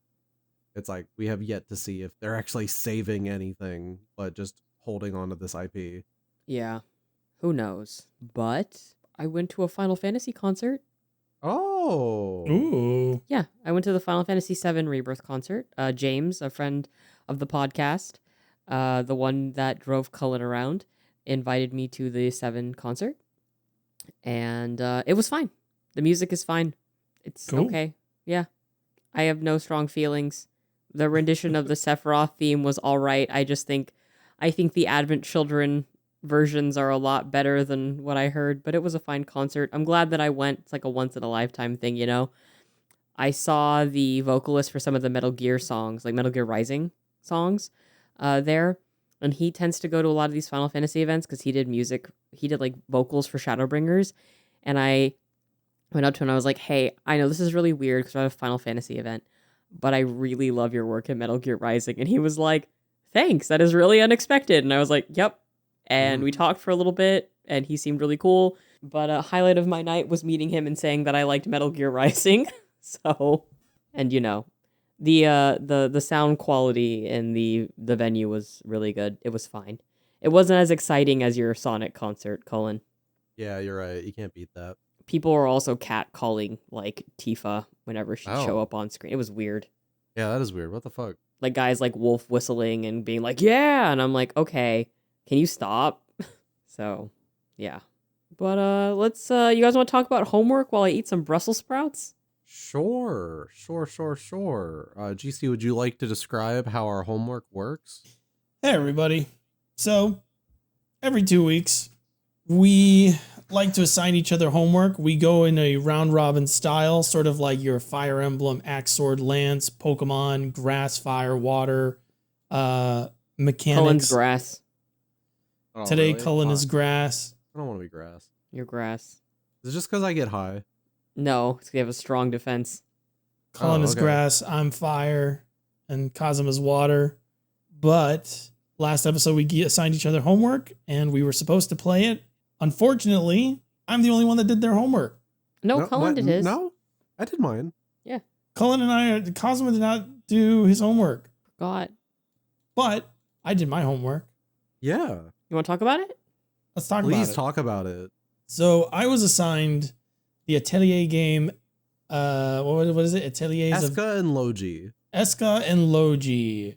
It's like we have yet to see if they're actually saving anything, but just holding on to this IP. Yeah. Who knows? But I went to a Final Fantasy concert. Oh, Ooh. Yeah, I went to the Final Fantasy VII Rebirth concert. James, a friend of the podcast, the one that drove Cullen around, invited me to the 7 concert. And it was fine. The music is fine. It's Cool. okay. Yeah. I have no strong feelings. The rendition of the Sephiroth theme was all right. I think the Advent Children versions are a lot better than what I heard, but it was a fine concert. I'm glad that I went. It's like a once in a lifetime thing, you know? I saw the vocalist for some of the Metal Gear songs, like Metal Gear Rising songs, there. And he tends to go to a lot of these Final Fantasy events because he did like vocals for Shadowbringers. And I went up to him and I was like, hey, I know this is really weird because we're at a Final Fantasy event, but I really love your work in Metal Gear Rising. And he was like, thanks, that is really unexpected. And I was like, yep. And we talked for a little bit and he seemed really cool. But a highlight of my night was meeting him and saying that I liked Metal Gear Rising. So, and you know, the sound quality in the venue was really good. It was fine. It wasn't as exciting as your Sonic concert, Cullen. yeah, you're right. You can't beat that. People were also catcalling like Tifa whenever she'd Oh. show up on screen. It was weird. Yeah, that is weird. What the fuck? Like guys like wolf whistling and being like, yeah, and I'm like, okay, can you stop? So, yeah. But let's you guys want to talk about homework while I eat some Brussels sprouts? Sure. GC, would you like to describe how our homework works? Hey, everybody. So, every 2 weeks, we like to assign each other homework. We go in a round robin style, sort of like your Fire Emblem, Axe, Sword, Lance, Pokemon, Grass, Fire, Water, mechanics. Cullen's grass. Oh, Today, really? Cullen Fuck. is Grass. I don't want to be grass. Your grass. Is it just because I get high? No, because we have a strong defense. Cullen Oh, is okay. Grass. I'm Fire. And Kazuma is Water. But last episode, we assigned each other homework, and we were supposed to play it. Unfortunately, I'm the only one that did their homework. No, Cullen what? did his. No, I did mine. Cullen and Kazuma did not do his homework. God. But I did my homework. Yeah. You want to talk about it? Let's talk Please about it. talk about it. So I was assigned the Atelier game. What is it? Ateliers of Escha and Logy. Escha and Logy,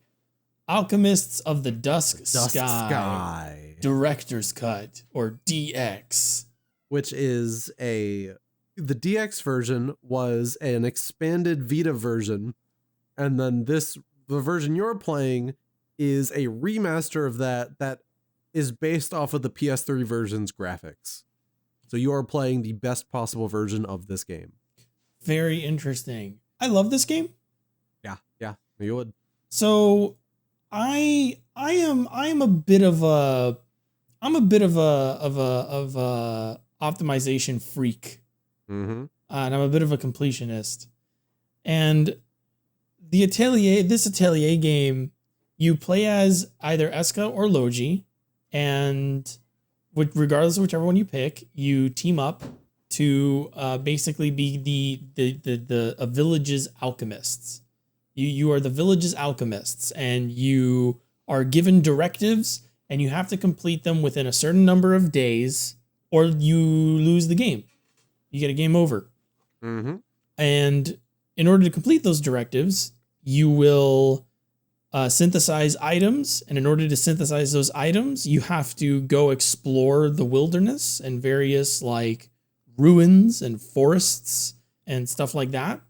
Alchemists of the Dusk Sky, Director's Cut or DX. Which is the DX version was an expanded Vita version, and then the version you're playing is a remaster of that is based off of the PS3 version's graphics. So you are playing the best possible version of this game. Very interesting. I love this game. Yeah, you would. So I am a bit of a optimization freak. Mm-hmm. And I'm a bit of a completionist. And this Atelier game, you play as either Escha or Logy, and regardless of whichever one you pick, you team up to basically be the village's alchemists. You are the village's alchemists, and you are given directives, and you have to complete them within a certain number of days, or you lose the game. You get a game over. Mm-hmm. And in order to complete those directives, you will synthesize items. And in order to synthesize those items, you have to go explore the wilderness and various like ruins and forests and stuff like that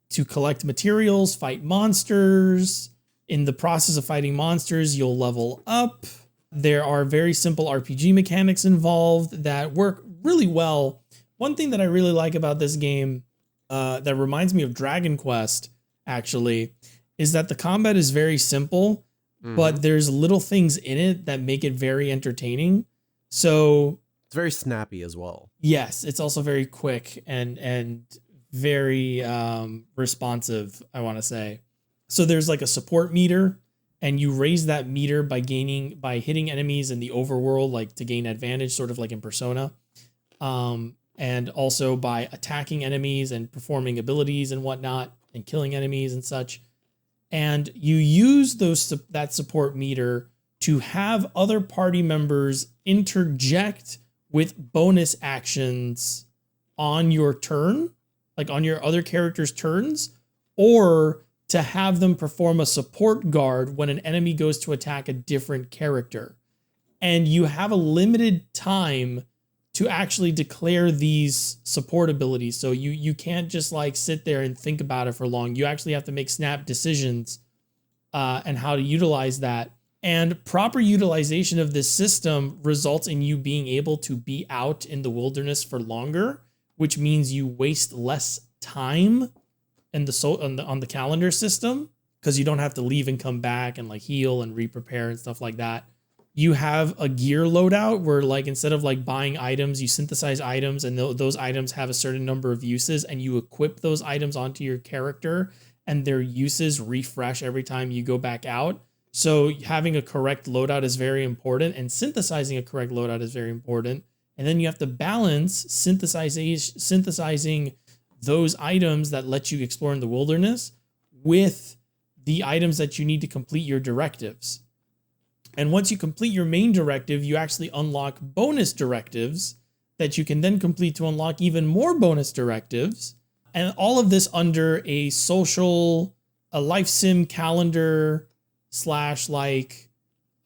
to collect materials, fight monsters. In the process of fighting monsters, you'll level up. There are very simple RPG mechanics involved that work really well. One thing that I really like about this game that reminds me of Dragon Quest, actually, is that the combat is very simple, but there's little things in it that make it very entertaining. So it's very snappy as well. Yes, it's also very quick and very responsive, I want to say. So there's like a support meter, and you raise that meter by hitting enemies in the overworld, like to gain advantage, sort of like in Persona. And also by attacking enemies and performing abilities and whatnot and killing enemies and such. And you use that support meter to have other party members interject with bonus actions on your turn, like on your other character's turns, or to have them perform a support guard when an enemy goes to attack a different character. And you have a limited time to actually declare these support abilities. So you can't just like sit there and think about it for long. You actually have to make snap decisions and how to utilize that. And proper utilization of this system results in you being able to be out in the wilderness for longer, which means you waste less time in on the calendar system because you don't have to leave and come back and like heal and re-prepare and stuff like that. You have a gear loadout where like instead of like buying items, you synthesize items, and those items have a certain number of uses, and you equip those items onto your character, and their uses refresh every time you go back out. So having a correct loadout is very important, and synthesizing a correct loadout is very important. And then you have to balance synthesizing those items that let you explore in the wilderness with the items that you need to complete your directives. And once you complete your main directive, you actually unlock bonus directives that you can then complete to unlock even more bonus directives. And all of this under a life sim calendar / like,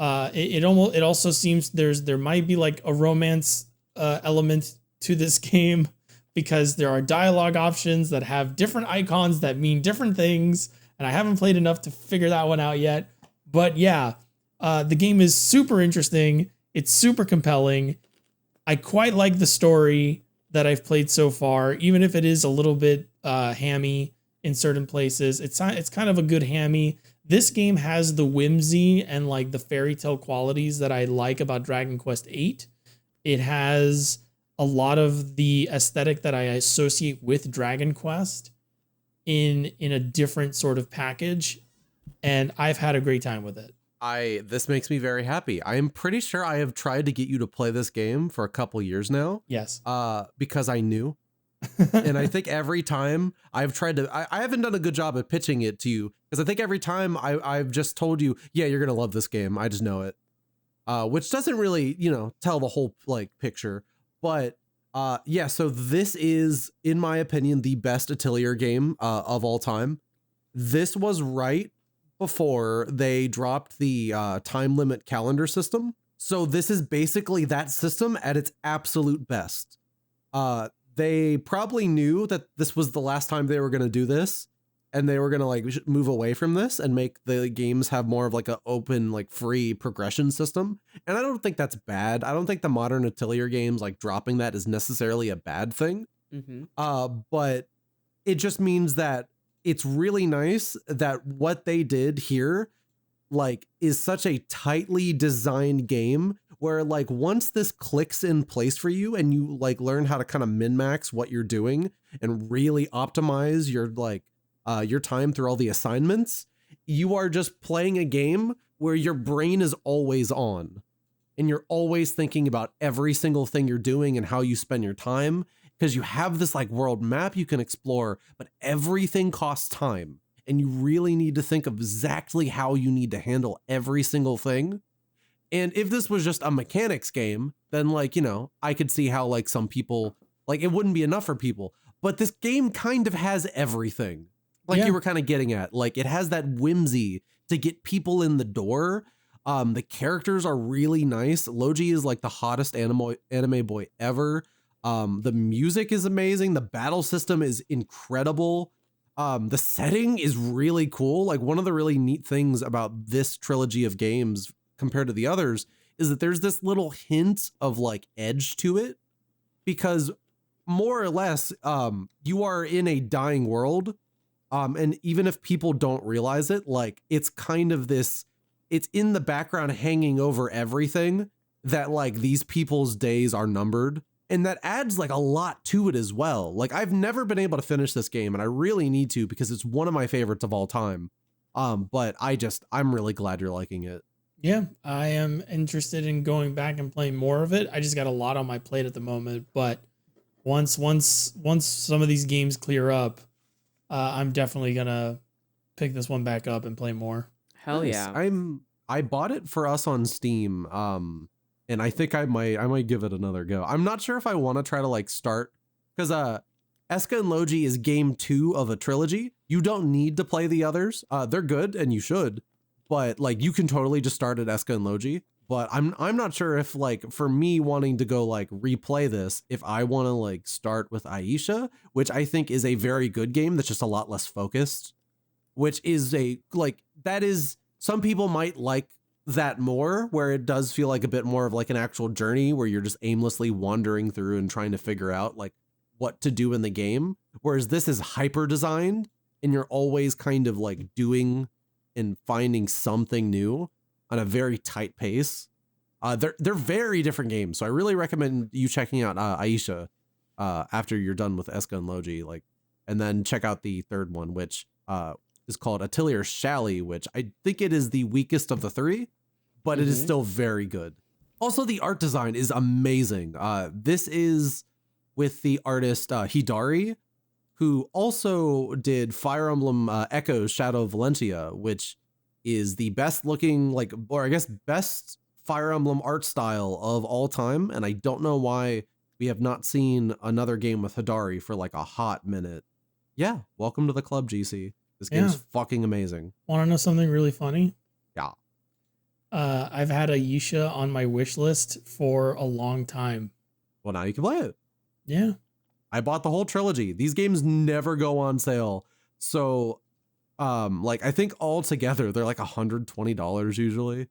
it also seems there might be like a romance element to this game, because there are dialogue options that have different icons that mean different things. And I haven't played enough to figure that one out yet. But yeah, the game is super interesting. It's super compelling. I quite like the story that I've played so far, even if it is a little bit hammy in certain places. It's kind of a good hammy. This game has the whimsy and like the fairy tale qualities that I like about Dragon Quest VIII. It has a lot of the aesthetic that I associate with Dragon Quest in a different sort of package, and I've had a great time with it. This makes me very happy. I am pretty sure I have tried to get you to play this game for a couple years now. Yes. Because I knew. And I think every time I've tried to, I haven't done a good job at pitching it to you, because I think every time I've just told you, yeah, you're going to love this game. I just know it. Which doesn't really, tell the whole like picture. But yeah, so this is, in my opinion, the best Atelier game of all time. This was right before they dropped the time limit calendar system. So this is basically that system at its absolute best. They probably knew that this was the last time they were going to do this, and they were going to like move away from this and make the games have more of like an open, like free progression system. And I don't think that's bad. I don't think the modern Atelier games like dropping that is necessarily a bad thing. But it just means that it's really nice that what they did here, like, is such a tightly designed game where like once this clicks in place for you and you like learn how to kind of min-max what you're doing and really optimize your like your time through all the assignments, you are just playing a game where your brain is always on and you're always thinking about every single thing you're doing and how you spend your time, because you have this like world map you can explore, but everything costs time and you really need to think of exactly how you need to handle every single thing. And if this was just a mechanics game, then like, I could see how like some people, like it wouldn't be enough for people. But this game kind of has everything. Like you were kind of getting at. Like, it has that whimsy to get people in the door. The characters are really nice. Logy is like the hottest anime boy ever. The music is amazing. The battle system is incredible. The setting is really cool. Like, one of the really neat things about this trilogy of games compared to the others is that there's this little hint of like edge to it, because more or less, you are in a dying world. And even if people don't realize it, like, it's kind of this, it's in the background hanging over everything, that like these people's days are numbered. And that adds like a lot to it as well. Like, I've never been able to finish this game, and I really need to, because it's one of my favorites of all time. But I'm really glad you're liking it. Yeah, I am interested in going back and playing more of it. I just got a lot on my plate at the moment, but once some of these games clear up, I'm definitely gonna pick this one back up and play more. Hell Nice. yeah. I bought it for us on Steam. And I think I might give it another go. I'm not sure if I want to try to like start, because Escha and Logy is game 2 of a trilogy. You don't need to play the others. They're good and you should, but like you can totally just start at Escha and Logy. But I'm not sure if, like, for me wanting to go like replay this, if I want to like start with Aisha, which I think is a very good game that's just a lot less focused, which is some people might like that more, where it does feel like a bit more of like an actual journey where you're just aimlessly wandering through and trying to figure out like what to do in the game. Whereas this is hyper designed and you're always kind of like doing and finding something new on a very tight pace. They're very different games. So I really recommend you checking out Aisha after you're done with Escha and Logy, like, and then check out the third one, which is called Atalier Shally, which I think it is the weakest of the 3, but it is still very good. Also, the art design is amazing. This is with the artist Hidari, who also did Fire Emblem Echoes Shadow of Valentia, which is the best looking, like, or I guess best Fire Emblem art style of all time. And I don't know why we have not seen another game with Hidari for like a hot minute. Yeah, welcome to the club, GC. This game's fucking amazing. Want to know something really funny? Yeah. I've had Aisha on my wish list for a long time. Well, now you can play it. Yeah. I bought the whole trilogy. These games never go on sale. So, like, I think all together, they're like $120 usually,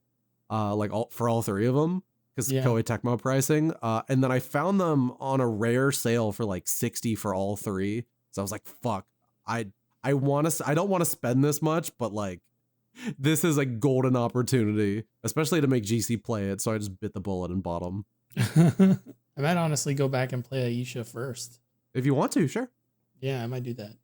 for all 3 of them, because Koei Tecmo pricing. And then I found them on a rare sale for like $60 for all 3. So I was like, fuck, I don't want to spend this much, but like, this is a golden opportunity, especially to make GC play it. So I just bit the bullet and bought them. I might honestly go back and play Aisha first. If you want to, sure. Yeah, I might do that.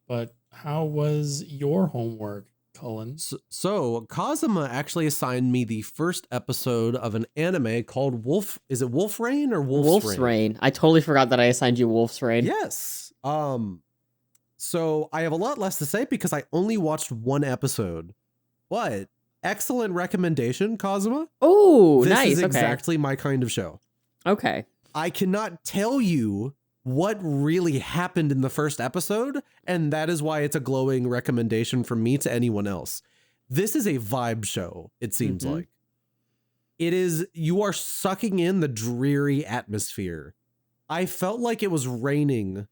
But how was your homework, Cullen? So Kazuma actually assigned me the first episode of an anime called Wolf. Is it Wolf Rain or Wolf's Rain? I totally forgot that I assigned you Wolf's Rain. Yes. So I have a lot less to say because I only watched 1 episode. But excellent recommendation, Kazuma. Oh, this nice. This is exactly my kind of show. Okay. I cannot tell you what really happened in the first episode, and that is why it's a glowing recommendation from me to anyone else. This is a vibe show, it seems like. It is, you are sucking in the dreary atmosphere. I felt like it was raining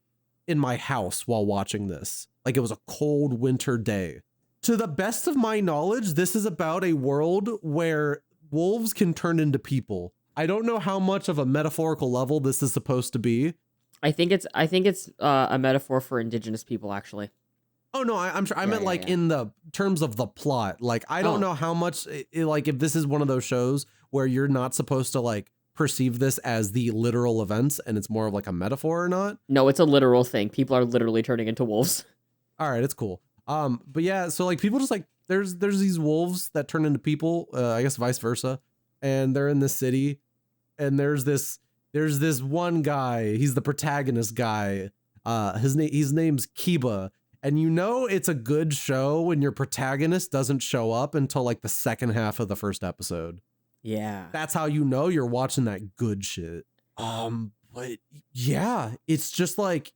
in my house while watching this. Like it was a cold winter day. To the best of my knowledge, this is about a world where wolves can turn into people. I don't know how much of a metaphorical level this is supposed to be. I think it's a metaphor for indigenous people, actually. Oh no, I'm sure. I meant in the terms of the plot. Like I don't know how much. Like if this is one of those shows where you're not supposed to like perceive this as the literal events, and it's more of like a metaphor or not. No, it's a literal thing. People are literally turning into wolves. All right, it's cool. But yeah, so like people just like there's these wolves that turn into people. I guess vice versa, and they're in this city, and there's this one guy. He's the protagonist guy. His name's Kiba. And you know it's a good show when your protagonist doesn't show up until like the second half of the first episode. Yeah. That's how you know you're watching that good shit. But yeah, it's just like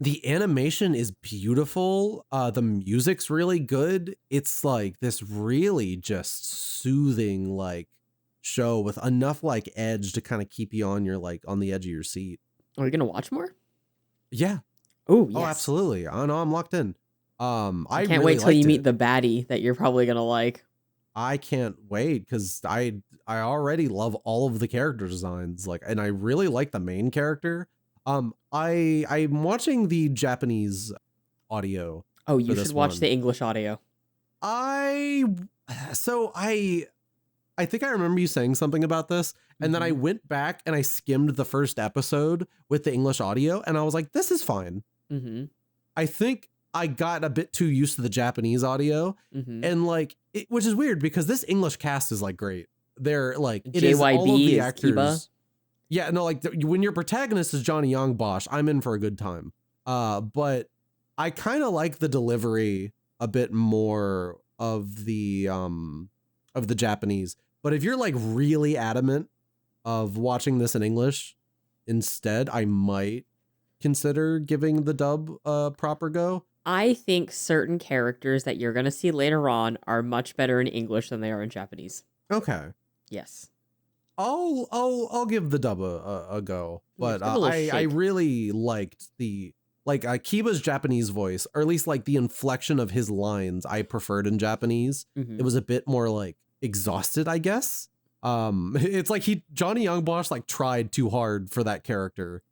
The animation is beautiful. The music's really good. It's like this really just soothing like show with enough like edge to kind of keep you on your like on the edge of your seat. Are you gonna watch more? Yeah. Oh, yes. Oh, absolutely. I know I'm locked in. I can't wait till you meet the baddie that you're probably gonna like. I can't wait because I already love all of the character designs, like, and I really like the main character. I'm watching the Japanese audio. Oh, you should watch the English audio. I think I remember you saying something about this, and then I went back and I skimmed the first episode with the English audio, and I was like, this is fine. I think I got a bit too used to the Japanese audio, and like, which is weird because this English cast is like great. They're like, it is all of the actors. Kiba. Yeah, no, like when your protagonist is Johnny Young Bosch, I'm in for a good time. But I kind of like the delivery a bit more of the Japanese. But if you're like really adamant of watching this in English instead, I might consider giving the dub a proper go. I think certain characters that you're going to see later on are much better in English than they are in Japanese. Okay. Yes. I'll give the dub a go, but I really liked the Kiba's Japanese voice, or at least like the inflection of his lines. I preferred in Japanese. It was a bit more like exhausted, I guess. It's like Johnny Young Bosch like tried too hard for that character,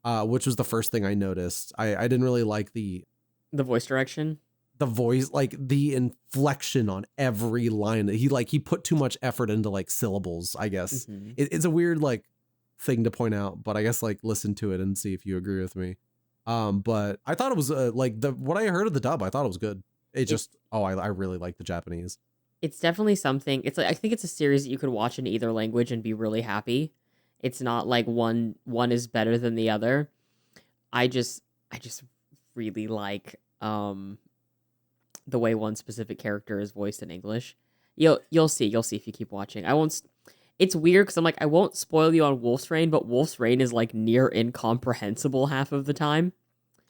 which was the first thing I noticed. I didn't really like the voice direction. The voice, like the inflection on every line. He put too much effort into like syllables, I guess. It's a weird like thing to point out, but I guess like listen to it and see if you agree with me. But I thought it was like what I heard of the dub, I thought it was good. I really like the Japanese. It's definitely something. It's like, I think it's a series that you could watch in either language and be really happy. It's not like one is better than the other. I just really like the way one specific character is voiced in English. You'll see if you keep watching. I won't. It's weird because I'm like, I won't spoil you on Wolf's Rain, but Wolf's Rain is like near incomprehensible half of the time.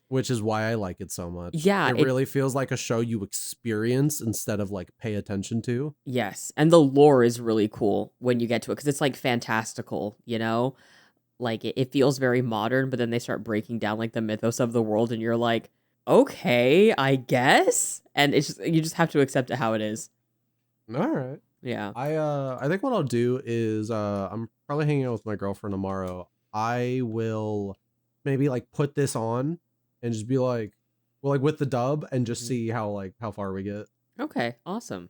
Which is why I like it so much. Yeah. It really feels like a show you experience instead of like pay attention to. Yes. And the lore is really cool when you get to it because it's like fantastical, you know? Like it feels very modern, but then they start breaking down like the mythos of the world and you're like, okay, I guess. And it's just, you just have to accept it how it is. All right. Yeah. I think what I'll do is I'm probably hanging out with my girlfriend tomorrow. I will maybe like put this on and just be like, well, like with the dub and just see how far we get. Okay, awesome.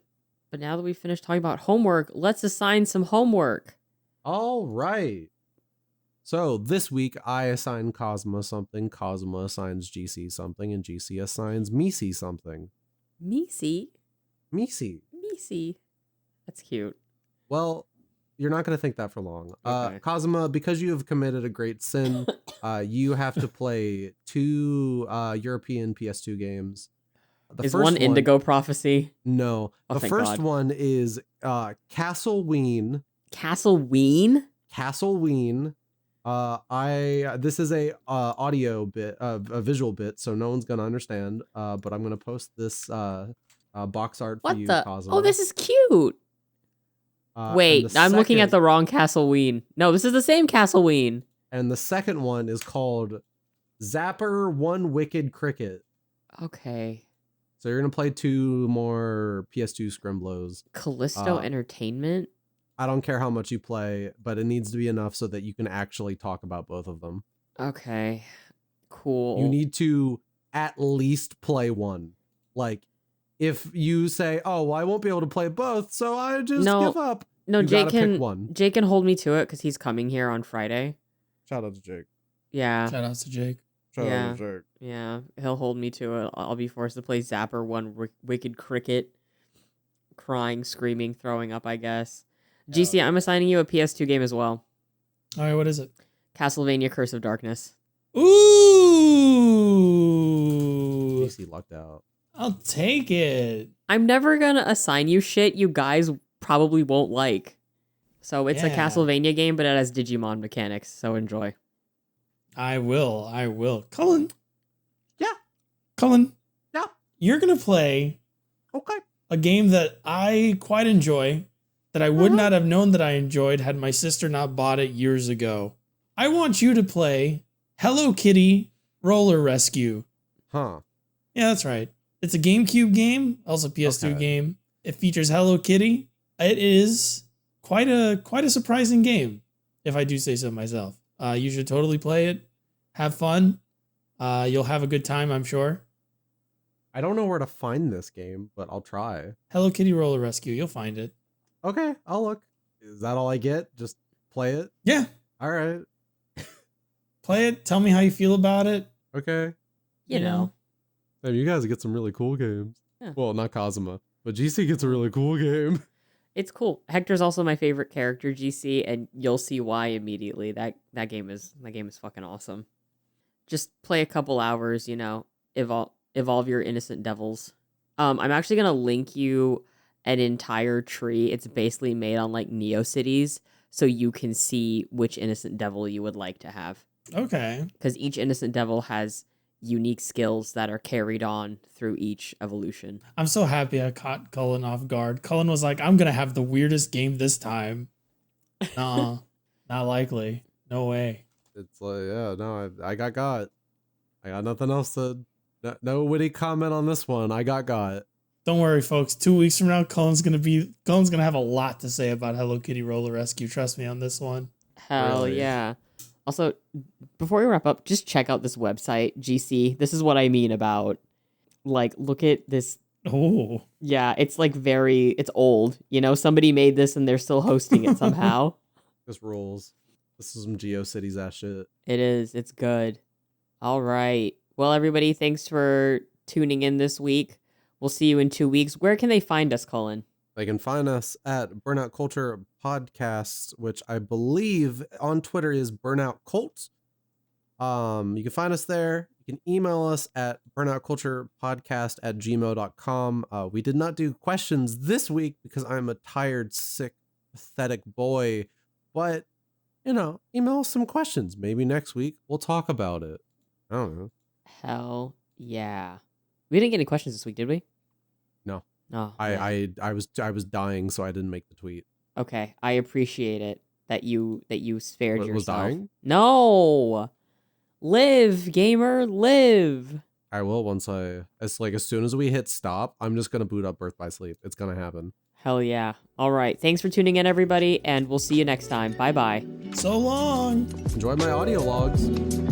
But now that we've finished talking about homework, let's assign some homework. All right. So this week I assign Kazuma something, Kazuma assigns GC something, and GC assigns Misi something. Misi? That's cute. Well, you're not going to think that for long. Okay. Kazuma, because you have committed a great sin, you have to play 2 European PS2 games. Is one Indigo Prophecy? No. Oh, the first one is Castle Ween. Castle Ween? Castle Ween. This is a audio bit, a visual bit, so no one's gonna understand. But I'm gonna post this box art for you, Kazuma. Oh, this is cute. Wait, I'm looking at the wrong Castle Ween. No, this is the same Castle Ween. And the second one is called Zapper One Wicked Cricket. Okay. So you're gonna play 2 more PS2 Scrimblows. Callisto Entertainment? I don't care how much you play, but it needs to be enough so that you can actually talk about both of them. Okay. Cool. You need to at least play one. Like, if you say, oh, well, I won't be able to play both, so I just give up. No, you Jake pick one. Jake can hold me to it because he's coming here on Friday. Shout out to Jake. Yeah. Shout out to Jake. Shout out to Jake. Yeah, he'll hold me to it. I'll be forced to play Zapper One Wicked Cricket. Crying, screaming, throwing up, I guess. GC, I'm assigning you a PS2 game as well. All right, what is it? Castlevania Curse of Darkness. Ooh! GC lucked out. I'll take it. I'm never going to assign you shit you guys probably won't like. So it's a Castlevania game, but it has Digimon mechanics, so enjoy. I will. Cullen, Cullen, Yeah. you're going to play Okay. a game that I quite enjoy, that I would not have known that I enjoyed had my sister not bought it years ago. I want you to play Hello Kitty Roller Rescue. Huh. Yeah, that's right. It's a GameCube game, also PS2 Okay. game. It features Hello Kitty. It is quite a surprising game, if I do say so myself. You should totally play it. Have fun. You'll have a good time, I'm sure. I don't know where to find this game, but I'll try. Hello Kitty Roller Rescue. You'll find it. Okay, I'll look. Is that all I get? Just play it? Yeah, All right. play it. Tell me how you feel about it. Okay. You know. Hey, you guys get some really cool games. Yeah. Well, not Kazuma, but GC gets a really cool game. It's cool. Hector's also my favorite character, GC, and you'll see why immediately. That game is fucking awesome. Just play a couple hours, evolve your innocent devils. I'm actually gonna link you an entire tree. It's basically made on like NeoCities, so you can see which innocent devil you would like to have. Okay. Because each innocent devil has unique skills that are carried on through each evolution. I'm so happy I caught Cullen off guard. Cullen was like, I'm going to have the weirdest game this time. Not likely. No way. It's like, yeah, no, I got. I got nothing else to. No witty comment on this one. I got. Don't worry, folks. 2 weeks from now, Cullen's going to have a lot to say about Hello Kitty Roller Rescue. Trust me on this one. Hell Really? yeah. Also, before we wrap up, just check out this website, GC. This is what I mean about, like, look at this. Oh. Yeah, it's like it's old. Somebody made this and they're still hosting it somehow. This rules. This is some GeoCities ass shit. It is. It's good. All right. Well, everybody, thanks for tuning in this week. We'll see you in 2 weeks. Where can they find us, Cullen? They can find us at Burnout Culture Podcast, which I believe on Twitter is Burnout Cult. You can find us there. You can email us at burnoutculturepodcast@gmail.com. We did not do questions this week because I'm a tired, sick, pathetic boy. But, email us some questions. Maybe next week we'll talk about it. I don't know. Hell yeah. We didn't get any questions this week, did we? No. Oh, man. I was dying, so I didn't make the tweet. Okay, I appreciate it that you spared Was yourself. dying? No, live, gamer, live. I will as soon as we hit stop, I'm just gonna boot up Birth by Sleep. It's gonna happen. Hell yeah. All right, thanks for tuning in, everybody, and we'll see you next time. Bye bye. So long. Enjoy my audio logs.